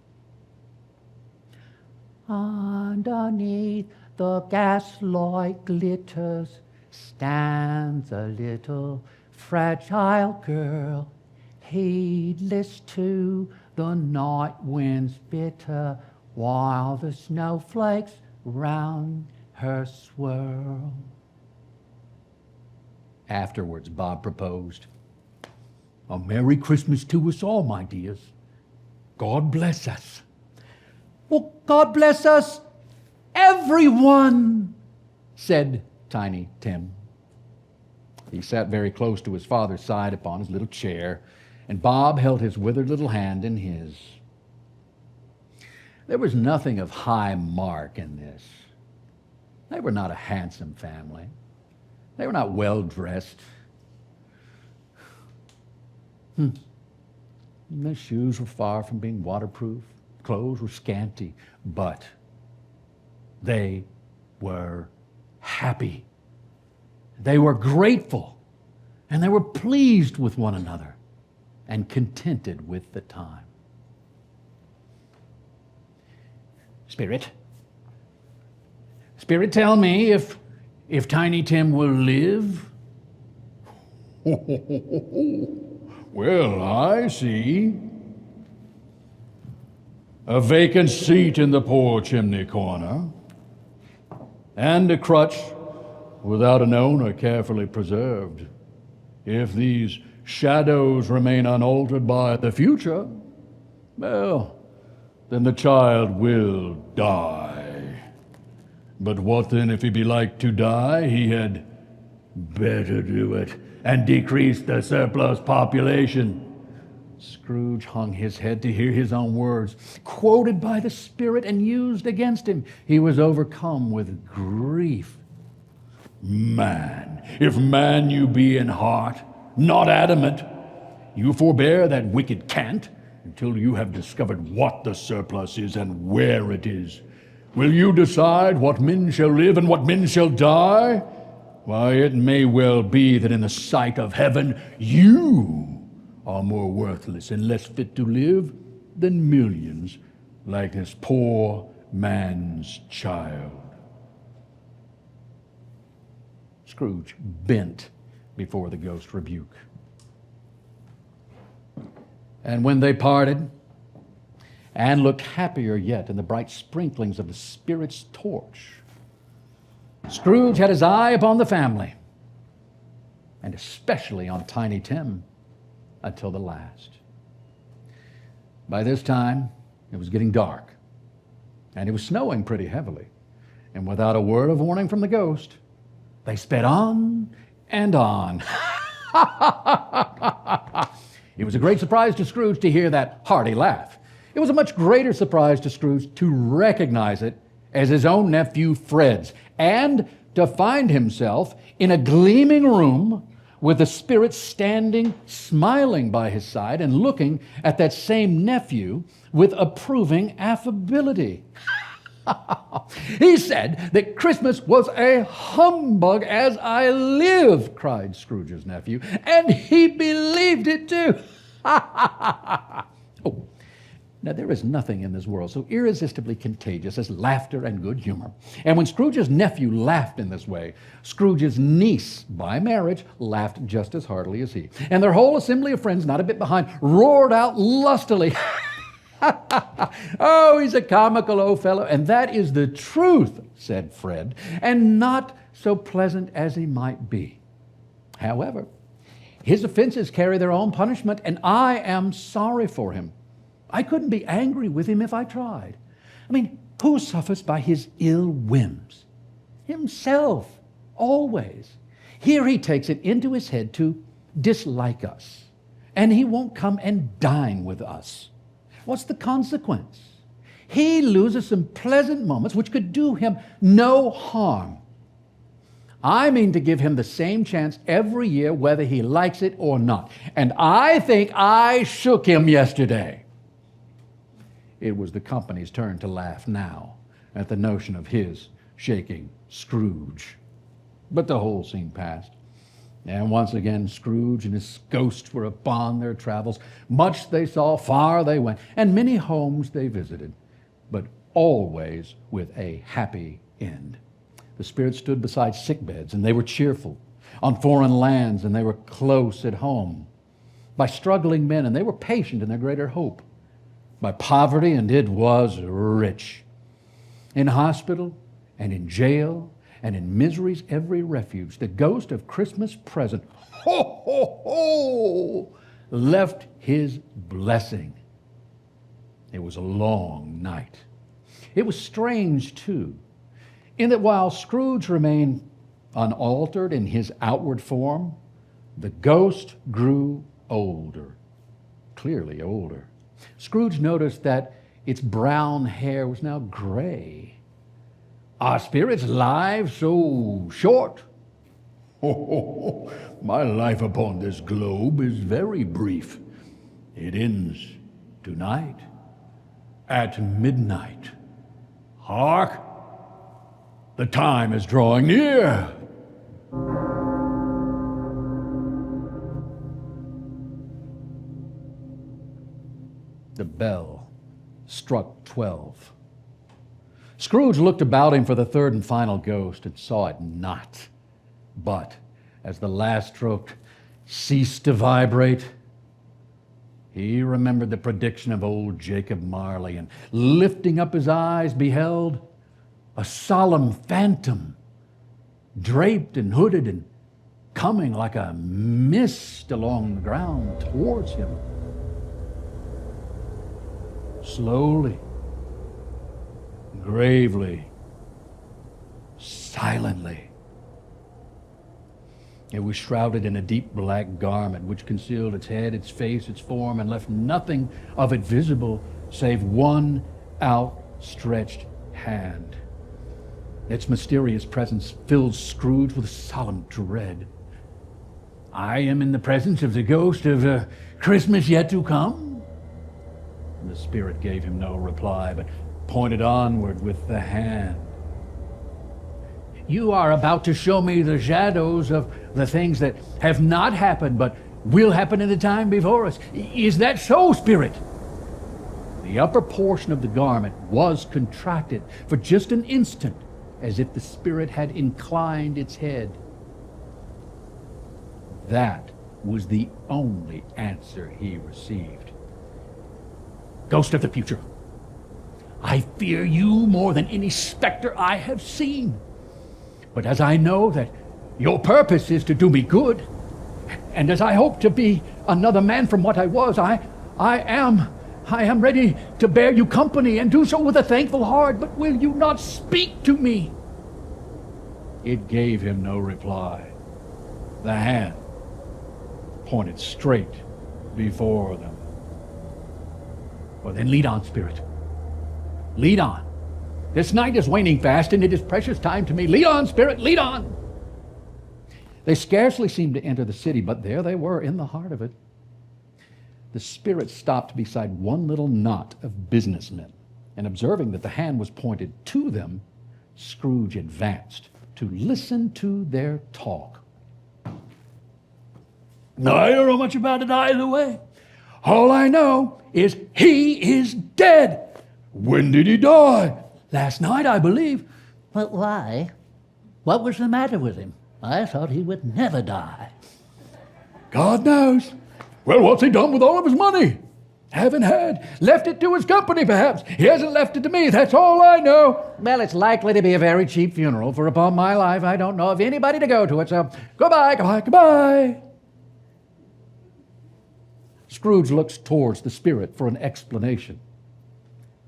Underneath the gaslight glitters stands a little fragile girl, heedless to the night winds bitter, while the snowflakes round her swirl. Afterwards, Bob proposed, "A Merry Christmas to us all, my dears. God bless us." "Well, God bless us, everyone," said Tiny Tim. He sat very close to his father's side upon his little chair, and Bob held his withered little hand in his. There was nothing of high mark in this. They were not a handsome family. They were not well dressed. Their shoes were far from being waterproof. Clothes were scanty, but they were happy. They were grateful, and they were pleased with one another and contented with the time. Spirit, tell me if Tiny Tim will live. Well, I see. A vacant seat in the poor chimney corner, and a crutch without an owner carefully preserved. If these shadows remain unaltered by the future, well, then the child will die. But what then if he be like to die? He had better do it and decrease the surplus population. Scrooge hung his head to hear his own words, quoted by the Spirit and used against him. He was overcome with grief. Man, if man you be in heart, not adamant, you forbear that wicked cant until you have discovered what the surplus is and where it is. Will you decide what men shall live and what men shall die? Why, it may well be that in the sight of heaven you are more worthless and less fit to live than millions like this poor man's child. Scrooge bent before the ghost rebuke. And when they parted, and looked happier yet in the bright sprinklings of the Spirit's torch, Scrooge had his eye upon the family, and especially on Tiny Tim, until the last. By this time, it was getting dark, and it was snowing pretty heavily, and without a word of warning from the ghost, they sped on and on. It was a great surprise to Scrooge to hear that hearty laugh. It was a much greater surprise to Scrooge to recognize it as his own nephew Fred's, and to find himself in a gleaming room with the Spirit standing, smiling by his side and looking at that same nephew with approving affability. He said that Christmas was a humbug as I live, cried Scrooge's nephew, and he believed it too. Oh, Now, there is nothing in this world so irresistibly contagious as laughter and good humor. And when Scrooge's nephew laughed in this way, Scrooge's niece, by marriage, laughed just as heartily as he. And their whole assembly of friends, not a bit behind, roared out lustily, "Oh, he's a comical old fellow." "And that is the truth," said Fred, "and not so pleasant as he might be. However, his offenses carry their own punishment, and I am sorry for him. I couldn't be angry with him if I tried. I mean, who suffers by his ill whims? Himself, always. Here he takes it into his head to dislike us, and he won't come and dine with us. What's the consequence? He loses some pleasant moments which could do him no harm. I mean to give him the same chance every year, whether he likes it or not. And I think I shook him yesterday." It was the company's turn to laugh now at the notion of his shaking Scrooge. But the whole scene passed. And once again, Scrooge and his ghosts were upon their travels. Much they saw, far they went, and many homes they visited, but always with a happy end. The spirits stood beside sick beds, and they were cheerful. On foreign lands, and they were close at home. By struggling men, and they were patient in their greater hope. By poverty, and it was rich. In hospital, and in jail, and in misery's every refuge, the ghost of Christmas present, ho, ho, ho, left his blessing. It was a long night. It was strange, too, in that while Scrooge remained unaltered in his outward form, the ghost grew older, clearly older. Scrooge noticed that its brown hair was now gray. "Are spirits' lives so short?" "Oh, my life upon this globe is very brief. It ends tonight at midnight. Hark! The time is drawing near." The bell struck 12. Scrooge looked about him for the third and final ghost and saw it not. But as the last stroke ceased to vibrate, he remembered the prediction of old Jacob Marley, and lifting up his eyes, beheld a solemn phantom, draped and hooded and coming like a mist along the ground towards him. Slowly, gravely, silently. It was shrouded in a deep black garment which concealed its head, its face, its form, and left nothing of it visible save one outstretched hand. Its mysterious presence filled Scrooge with solemn dread. "I am in the presence of the ghost of Christmas yet to come?" And the spirit gave him no reply, but pointed onward with the hand. "You are about to show me the shadows of the things that have not happened, but will happen in the time before us. Is that so, spirit?" The upper portion of the garment was contracted for just an instant, as if the spirit had inclined its head. That was the only answer he received. "Ghost of the future, I fear you more than any specter I have seen. But as I know that your purpose is to do me good, and as I hope to be another man from what I was, I am ready to bear you company and do so with a thankful heart. But will you not speak to me?" It gave him no reply. The hand pointed straight before them. "Well, then lead on, spirit. Lead on. This night is waning fast, and it is precious time to me. Lead on, spirit, lead on." They scarcely seemed to enter the city, but there they were in the heart of it. The spirit stopped beside one little knot of businessmen, and observing that the hand was pointed to them, Scrooge advanced to listen to their talk. "I don't know much about it either way. All I know is he is dead. When did he die? Last night, I believe. But why? What was the matter with him? I thought he would never die. God knows. Well, what's he done with all of his money? Haven't had. Left it to his company, perhaps. He hasn't left it to me. That's all I know. Well, it's likely to be a very cheap funeral, for upon my life, I don't know of anybody to go to it, so goodbye, goodbye, goodbye. Scrooge looks towards the spirit for an explanation.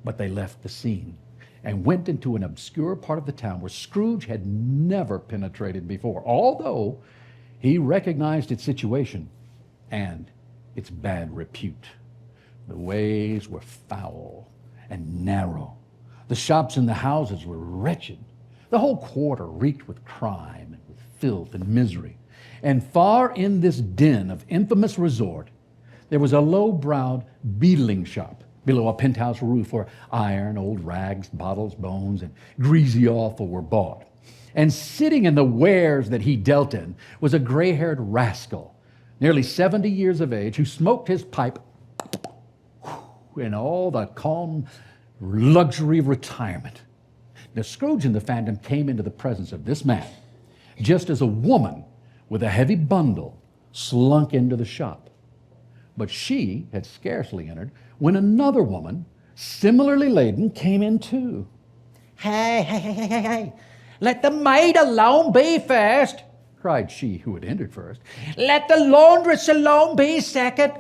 But they left the scene and went into an obscure part of the town where Scrooge had never penetrated before, although he recognized its situation and its bad repute. The ways were foul and narrow. The shops and the houses were wretched. The whole quarter reeked with crime and with filth and misery. And far in this den of infamous resort, there was a low-browed beetling shop below a penthouse roof where iron, old rags, bottles, bones, and greasy offal were bought. And sitting in the wares that he dealt in was a gray-haired rascal, nearly 70 years of age, who smoked his pipe in all the calm luxury of retirement. Now, Scrooge and the Phantom came into the presence of this man, just as a woman with a heavy bundle slunk into the shop. But she had scarcely entered when another woman, similarly laden, came in too. Hey. Let the maid alone be first, Cried she who had entered first. let the laundress alone be second.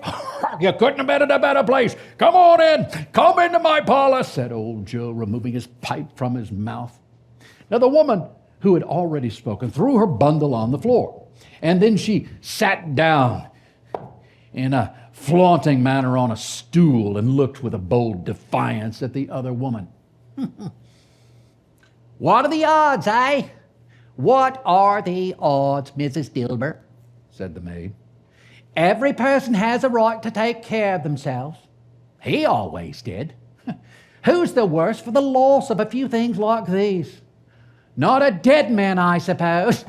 You couldn't have been in a better place. Come on in. Come into my parlor, Said old Joe, removing his pipe from his mouth. Now the woman who had already spoken threw her bundle on the floor, and then she sat down in a flaunting manner on a stool and looked with a bold defiance at the other woman. What are the odds, eh? What are the odds, Mrs. Dilber? Said the maid. Every person has a right to take care of themselves. He always did. Who's the worse for the loss of a few things like these? Not a dead man, I suppose.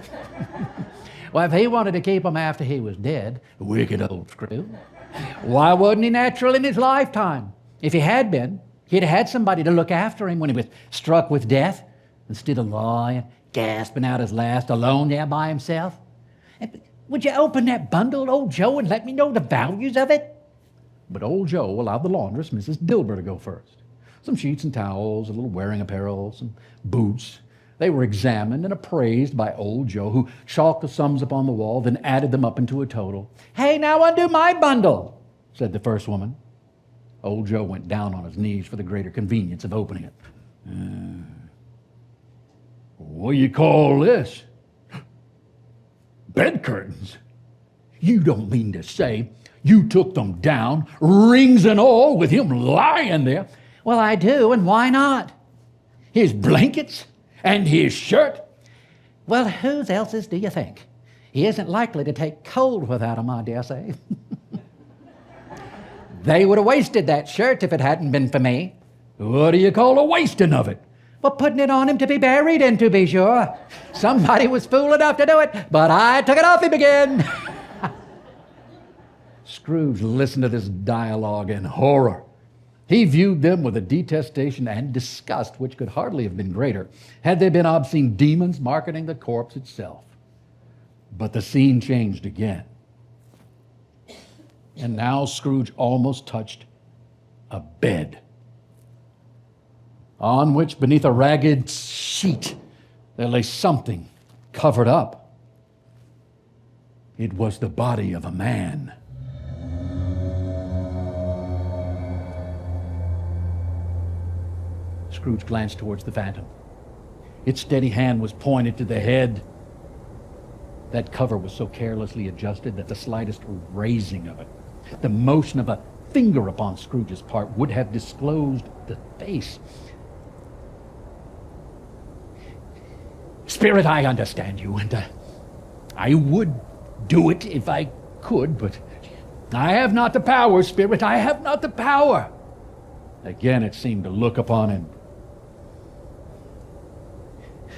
Well, if he wanted to keep them after he was dead, wicked old screw, why wasn't he natural in his lifetime? If he had been, he'd have had somebody to look after him when he was struck with death, instead of lying, gasping out his last alone there by himself. Would you open that bundle, old Joe, and let me know the values of it? But old Joe allowed the laundress, Mrs. Dilber, to go first. Some sheets and towels, a little wearing apparel, some boots. They were examined and appraised by old Joe, who chalked the sums upon the wall, then added them up into a total. Hey, now undo my bundle, Said the first woman. Old Joe went down on his knees for the greater convenience of opening it. What do you call this? Bed curtains? You don't mean to say you took them down, rings and all, with him lying there? Well, I do, and why not? His blankets and his shirt? Well, whose else's do you think? He isn't likely to take cold without 'em, I dare say. They would have wasted that shirt if it hadn't been for me. What do you call a wasting of it? Well, putting it on him to be buried in, to be sure. Somebody was fool enough to do it, but I took it off him again. Scrooge listened to this dialogue in horror. He viewed them with a detestation and disgust which could hardly have been greater had they been obscene demons marketing the corpse itself. But the scene changed again. And now Scrooge almost touched a bed, on which, beneath a ragged sheet, there lay something covered up. It was the body of a man. Scrooge glanced towards the Phantom. Its steady hand was pointed to the head. That cover was so carelessly adjusted that the slightest raising of it, the motion of a finger upon Scrooge's part, would have disclosed the face. Spirit, I understand you, and I would do it if I could, but I have not the power, Spirit, I have not the power. Again it seemed to look upon him.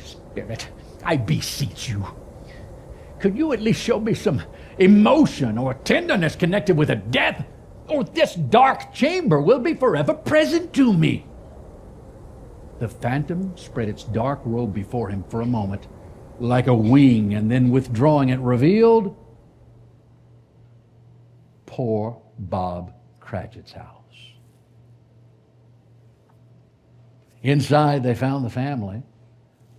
Spirit, I beseech you, could you at least show me some emotion or tenderness connected with a death? or this dark chamber will be forever present to me. The phantom spread its dark robe before him for a moment, like a wing, and then withdrawing it, revealed poor Bob Cratchit's house. Inside, they found the family,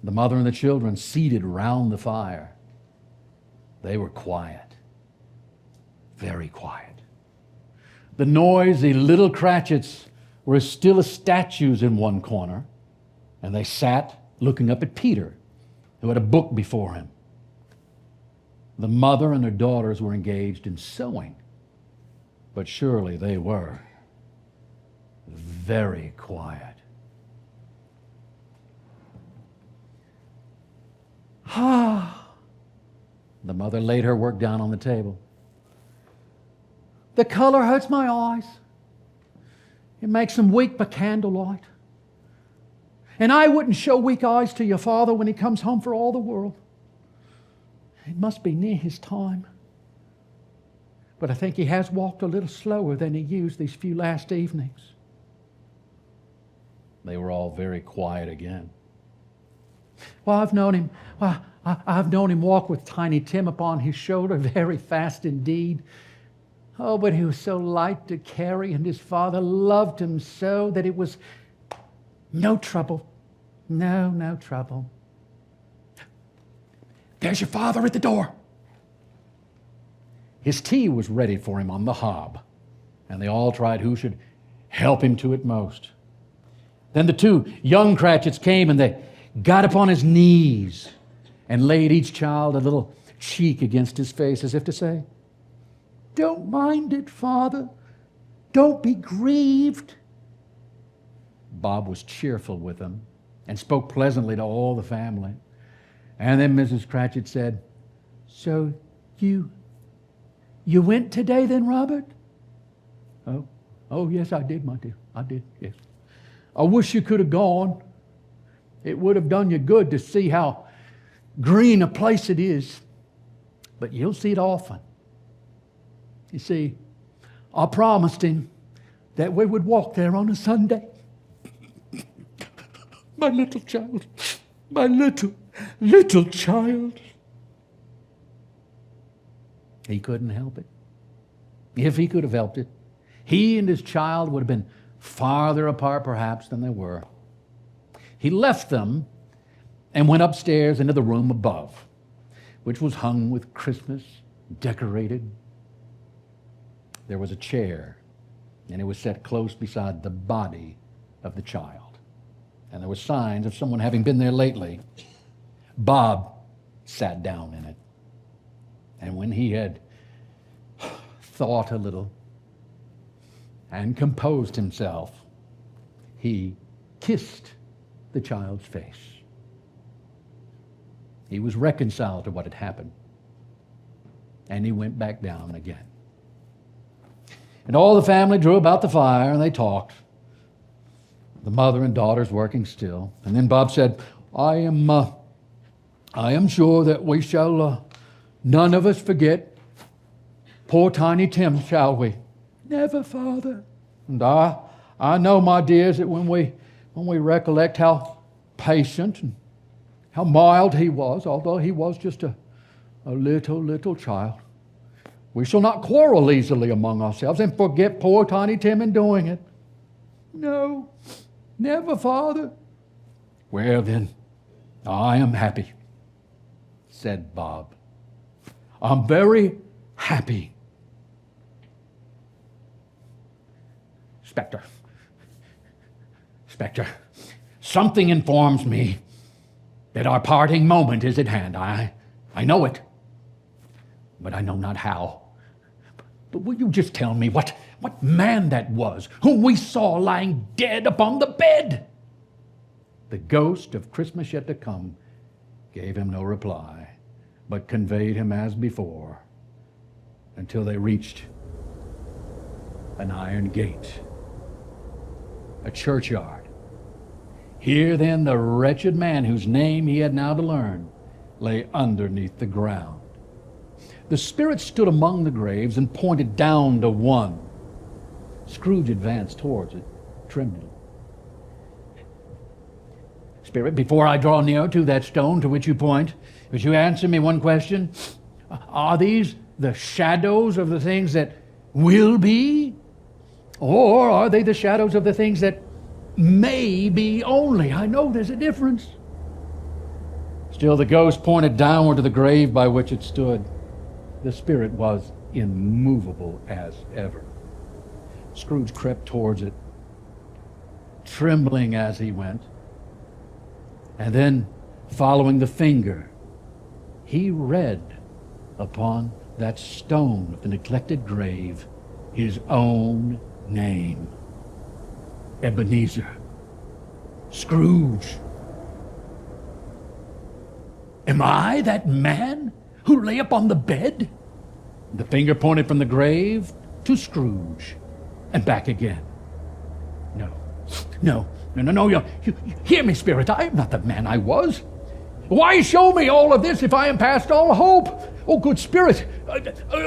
the mother and the children seated round the fire. They were quiet, very quiet. The noisy little Cratchits were as still as statues in one corner, and they sat looking up at Peter, who had a book before him. The mother and her daughters were engaged in sewing, but surely they were very quiet. The mother laid her work down on the table. The color hurts my eyes. It makes them weak by candlelight. And I wouldn't show weak eyes to your father when he comes home for all the world. It must be near his time. But I think he has walked a little slower than he used these few last evenings. They were all very quiet again. Well, I've known him walk with Tiny Tim upon his shoulder very fast indeed. Oh, but he was so light to carry, and his father loved him so that it was no trouble. No trouble. There's your father at the door. His tea was ready for him on the hob, and they all tried who should help him to it most. Then the two young Cratchits came, and they got upon his knees and laid each child a little cheek against his face, as if to say, "Don't mind it, Father. Don't be grieved." Bob was cheerful with them and spoke pleasantly to all the family. And then Mrs. Cratchit said, "So you went today then, Robert?" Oh, yes, I did, my dear. I did, yes. I wish you could have gone. It would have done you good to see how green a place it is. But you'll see it often. You see, I promised him that we would walk there on a Sunday. My little child, my little child. He couldn't help it. If he could have helped it, he and his child would have been farther apart perhaps than they were. He left them and went upstairs into the room above, which was hung with Christmas, decorated. There was a chair, and it was set close beside the body of the child. And there were signs of someone having been there lately. Bob sat down in it. And when he had thought a little and composed himself, he kissed the child's face. He was reconciled to what had happened. And he went back down again. And all the family drew about the fire and they talked. The mother and daughters working still. And then Bob said, I am sure that we shall none of us forget poor Tiny Tim, shall we? Never, Father. And I know, my dears, that when we recollect how patient and how mild he was, although he was just a little child, we shall not quarrel easily among ourselves and forget poor Tiny Tim in doing it. No, never, Father. Well then, I am happy, said Bob. I'm very happy. Spectre, something informs me that our parting moment is at hand. I know it, but I know not how. But will you just tell me what man that was whom we saw lying dead upon the bed? The ghost of Christmas yet to come gave him no reply, but conveyed him as before until they reached an iron gate, a churchyard. Here then the wretched man whose name he had now to learn lay underneath the ground. The spirit stood among the graves and pointed down to one, Scrooge advanced towards it, trembling. Spirit, before I draw near to that stone to which you point, would you answer me one question? Are these the shadows of the things that will be? Or are they the shadows of the things that may be only? I know there's a difference. Still, the ghost pointed downward to the grave by which it stood. The spirit was immovable as ever. Scrooge crept towards it, trembling as he went. And then, following the finger, he read upon that stone of the neglected grave his own name. Ebenezer Scrooge. Am I that man who lay upon the bed? The finger pointed from the grave to Scrooge and back again. No. You hear me, Spirit. I am not the man I was. Why show me all of this if I am past all hope? Oh, good Spirit,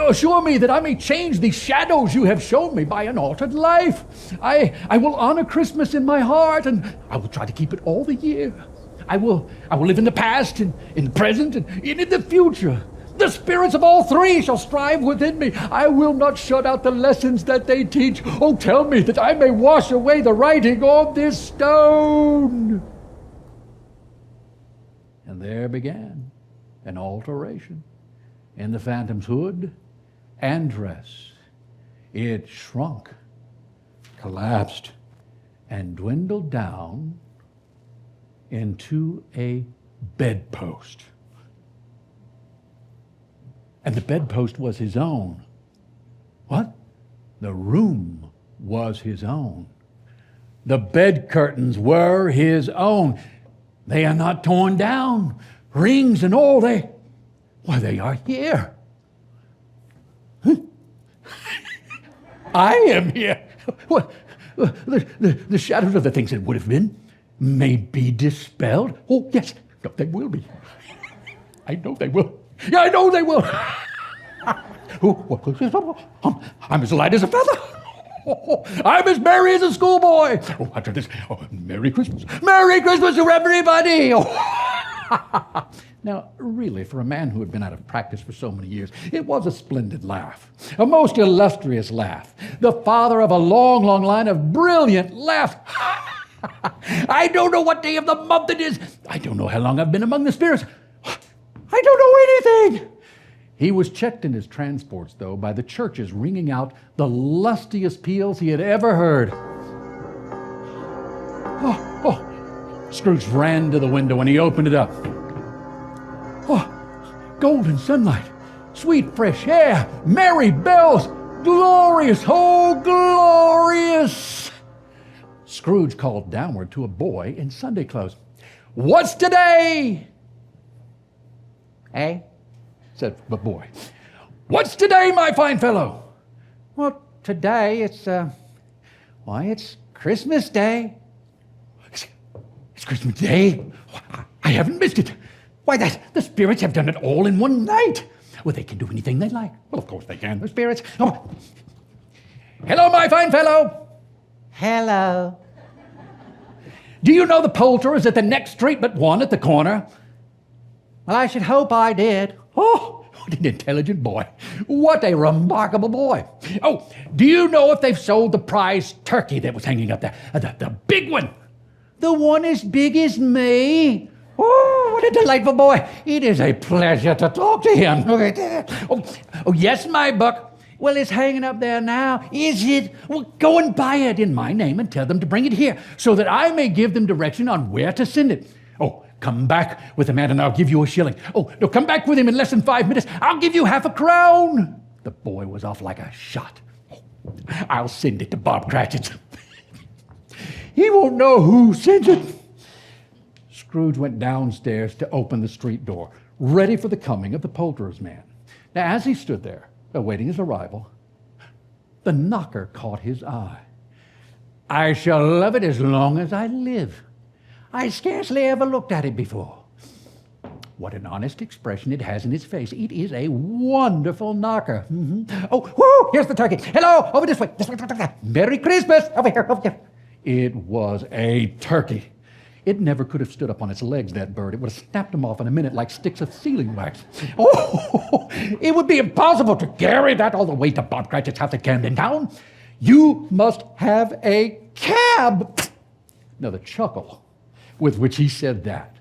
assure me that I may change the shadows you have shown me by an altered life. I will honor Christmas in my heart, and I will try to keep it all the year. I will live in the past, and in the present, and in the future. The spirits of all three shall strive within me. I will not shut out the lessons that they teach. Oh, tell me that I may wash away the writing on this stone. And there began an alteration in the phantom's hood and dress. It shrunk, collapsed, and dwindled down into a bedpost. And the bedpost was his own. What? The room was his own. The bed curtains were his own. They are not torn down. Rings and all, they are here. I am here. What? The shadows of the things that would have been may be dispelled. Oh, yes, no, they will be. I know they will. Yeah, I know they will. I'm as light as a feather. I'm as merry as a schoolboy. Oh, after this, Merry Christmas. Merry Christmas to everybody. Now, really, for a man who had been out of practice for so many years, it was a splendid laugh, a most illustrious laugh, the father of a long, long line of brilliant laughs. I don't know what day of the month it is. I don't know how long I've been among the spirits. I don't know anything. He was checked in his transports, though, by the churches ringing out the lustiest peals he had ever heard. Scrooge ran to the window and he opened it up. Golden sunlight, sweet fresh air, merry bells, glorious, oh, glorious. Scrooge called downward to a boy in Sunday clothes. What's today? Eh? Said the boy. What's today, my fine fellow? Well, today it's Christmas Day. It's Christmas Day? I haven't missed it. Why, the spirits have done it all in one night. Well, they can do anything they like. Well, of course they can. The spirits. Oh. Hello, my fine fellow. Hello. Do you know the poulterer is at the next street but one at the corner? Well, I should hope I did. Oh, what an intelligent boy. What a remarkable boy. Oh, do you know if they've sold the prize turkey that was hanging up there? The big one. The one as big as me. Oh, what a delightful boy. It is a pleasure to talk to him. Oh, yes, my buck. Well, it's hanging up there now. Is it? Well, go and buy it in my name and tell them to bring it here so that I may give them direction on where to send it. Oh, come back with the man and I'll give you a shilling. Oh, no, come back with him in less than 5 minutes. I'll give you half a crown. The boy was off like a shot. Oh, I'll send it to Bob Cratchit's. He won't know who sent it. Scrooge went downstairs to open the street door, ready for the coming of the poulterer's man. Now, as he stood there, awaiting his arrival, the knocker caught his eye. I shall love it as long as I live. I scarcely ever looked at it before. What an honest expression it has in his face. It is a wonderful knocker. Oh, whoo, here's the turkey. Hello, over this way. Merry Christmas. Over here, over here. It was a turkey. It never could have stood up on its legs, that bird. It would have snapped them off in a minute like sticks of sealing wax. Oh, it would be impossible to carry that all the way to Bob Cratchit's house at Camden Town. You must have a cab. Now, the chuckle with which he said that,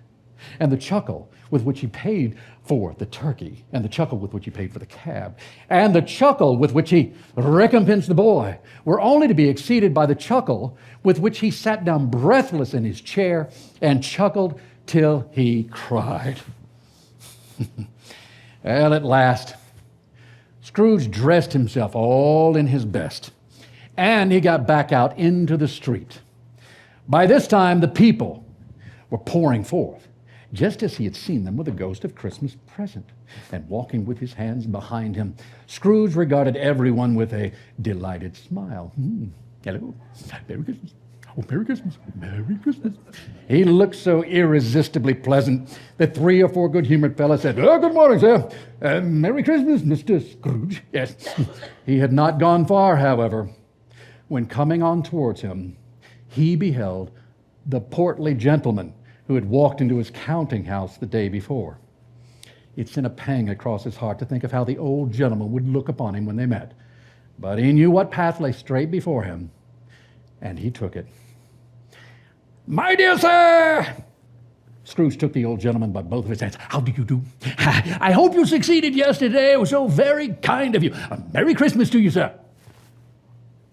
and the chuckle with which he paid for the turkey, and the chuckle with which he paid for the cab, and the chuckle with which he recompensed the boy, were only to be exceeded by the chuckle with which he sat down breathless in his chair and chuckled till he cried. Well, at last, Scrooge dressed himself all in his best, and he got back out into the street. By this time, the people were pouring forth, just as he had seen them with the ghost of Christmas present. And walking with his hands behind him, Scrooge regarded everyone with a delighted smile. Hello, Merry Christmas. Oh, Merry Christmas, Merry Christmas. He looked so irresistibly pleasant that 3 or 4 good-humored fellows said, "Oh, good morning, sir. Merry Christmas, Mr. Scrooge." Yes. He had not gone far, however, when coming on towards him, he beheld the portly gentleman who had walked into his counting house the day before. It sent a pang across his heart to think of how the old gentleman would look upon him when they met. But he knew what path lay straight before him, and he took it. "My dear sir!" Scrooge took the old gentleman by both of his hands. "How do you do? I hope you succeeded yesterday. It was so very kind of you. Merry Christmas to you, sir."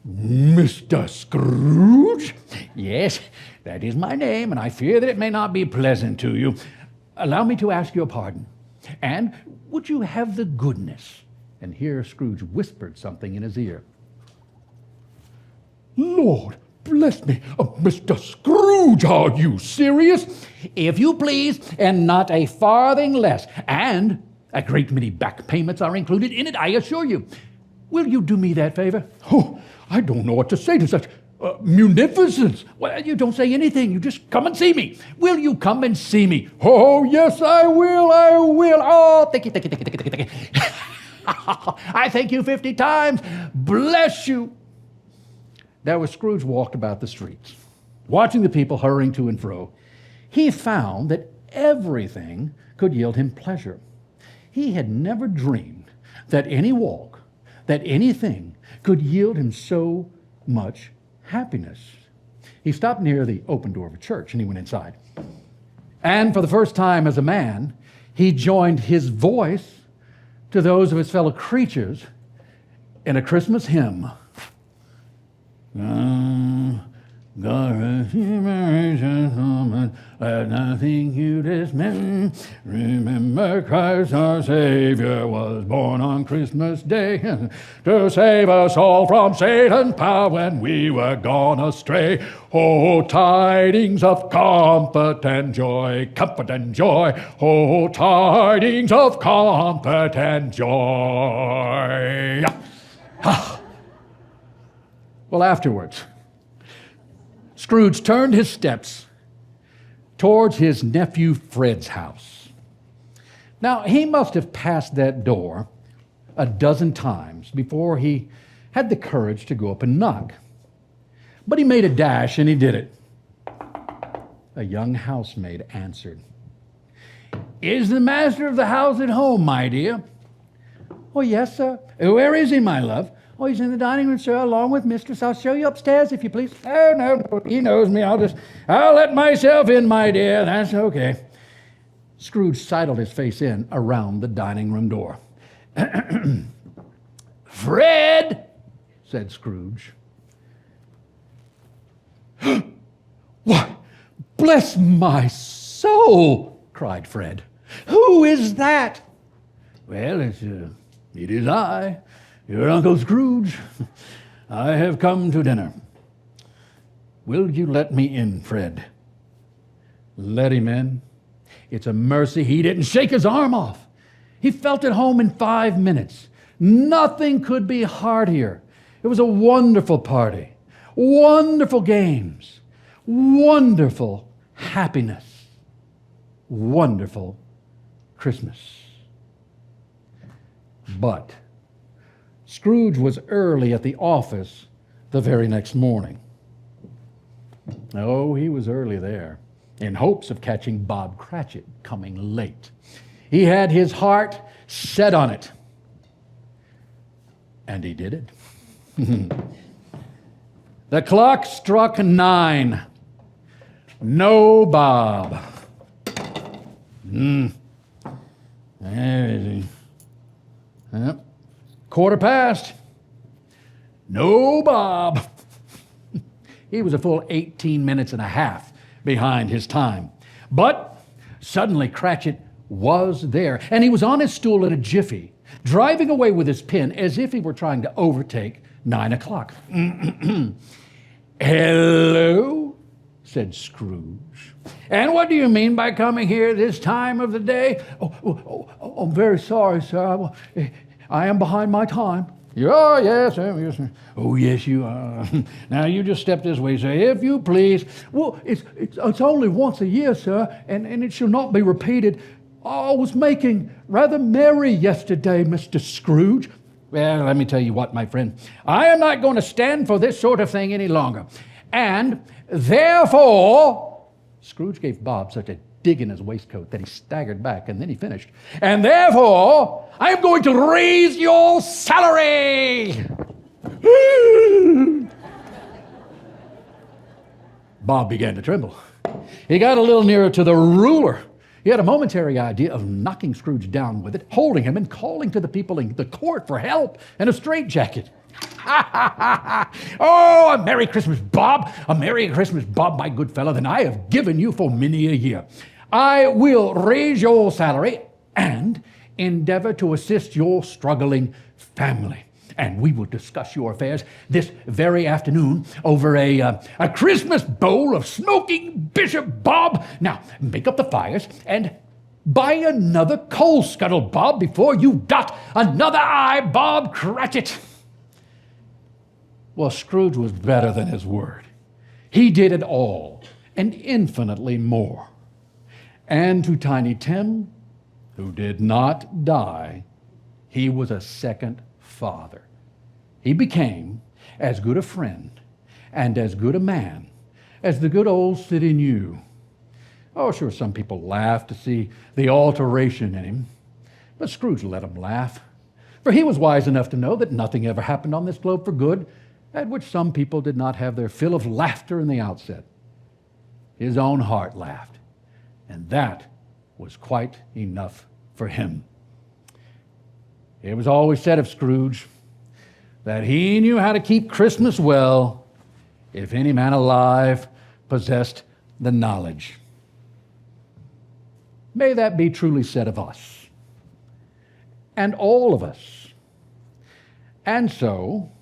Mr. Scrooge? "Yes, that is my name, and I fear that it may not be pleasant to you. Allow me to ask your pardon. And would you have the goodness?" And here Scrooge whispered something in his ear. Lord bless me, Mr. Scrooge, are you serious? "If you please, and not a farthing less. And a great many back payments are included in it, I assure you. Will you do me that favor?" Oh, I don't know what to say to such munificence. "Well, you don't say anything. You just come and see me. Will you come and see me?" Oh, yes, I will, I will. Oh, thank you, thank you, thank you, thank you, thank you. I thank you 50 times. Bless you. Now, as Scrooge walked about the streets, watching the people hurrying to and fro, he found that everything could yield him pleasure. He had never dreamed that any walk, that anything could yield him so much happiness. He stopped near the open door of a church, and he went inside. And for the first time as a man, he joined his voice to those of his fellow creatures in a Christmas hymn. God rest ye merry gentlemen, let nothing you dismay. Remember Christ our Savior was born on Christmas Day to save us all from Satan's power when we were gone astray. Oh, tidings of comfort and joy, comfort and joy. Oh, tidings of comfort and joy. Well, afterwards, Scrooge turned his steps towards his nephew Fred's house. Now, he must have passed that door a dozen times before he had the courage to go up and knock. But he made a dash and he did it. A young housemaid answered. "Is the master of the house at home, my dear?" "Oh, yes, sir." "Where is he, my love?" "Oh, he's in the dining room, sir, along with mistress. I'll show you upstairs, if you please." "Oh, no, he knows me. I'll let myself in, my dear. That's okay." Scrooge sidled his face in around the dining room door. "Fred," said Scrooge. Why, bless my soul, cried Fred. Who is that? "Well, it is I, your Uncle Scrooge. I have come to dinner. Will you let me in, Fred?" Let him in. It's a mercy he didn't shake his arm off. He felt at home in 5 minutes. Nothing could be heartier. It was a wonderful party, wonderful games, wonderful happiness, wonderful Christmas. But Scrooge was early at the office the very next morning. Oh, he was early there, in hopes of catching Bob Cratchit coming late. He had his heart set on it. And he did it. The clock struck 9. No Bob. There is he. Yep. 1:15. No Bob. He was a full 18 minutes and a half behind his time. But suddenly Cratchit was there, and he was on his stool in a jiffy, driving away with his pen as if he were trying to overtake 9 o'clock. Hello, said Scrooge. And what do you mean by coming here this time of the day? I'm very sorry, sir. I am behind my time. You are, yes, yes. Oh, yes, you are. Now, you just step this way, sir, if you please. Well, it's only once a year, sir, and it shall not be repeated. I was making rather merry yesterday, Mr. Scrooge. Well, let me tell you what, my friend. I am not going to stand for this sort of thing any longer. And therefore, Scrooge gave Bob such a dig in his waistcoat that he staggered back, and then he finished. And therefore, I am going to raise your salary. Bob began to tremble. He got a little nearer to the ruler. He had a momentary idea of knocking Scrooge down with it, holding him and calling to the people in the court for help and a straitjacket. Oh, a Merry Christmas, Bob. A Merry Christmas, Bob, my good fellow, than I have given you for many a year. I will raise your salary and endeavor to assist your struggling family. And we will discuss your affairs this very afternoon over a Christmas bowl of smoking Bishop, Bob. Now, make up the fires and buy another coal scuttle, Bob, before you dot another I, Bob Cratchit. Well, Scrooge was better than his word. He did it all and infinitely more. And to Tiny Tim, who did not die, he was a second father. He became as good a friend and as good a man as the good old city knew. Oh, sure, some people laughed to see the alteration in him, but Scrooge let them laugh, for he was wise enough to know that nothing ever happened on this globe for good, at which some people did not have their fill of laughter in the outset. His own heart laughed, and that was quite enough for him. It was always said of Scrooge that he knew how to keep Christmas well if any man alive possessed the knowledge. May that be truly said of us, and all of us. And so,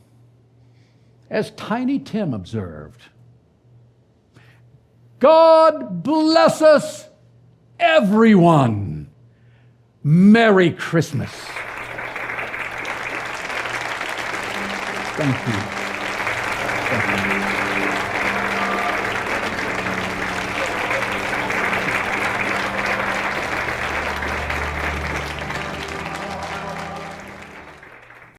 as Tiny Tim observed, God bless us, everyone. Merry Christmas. Thank you. Thank you.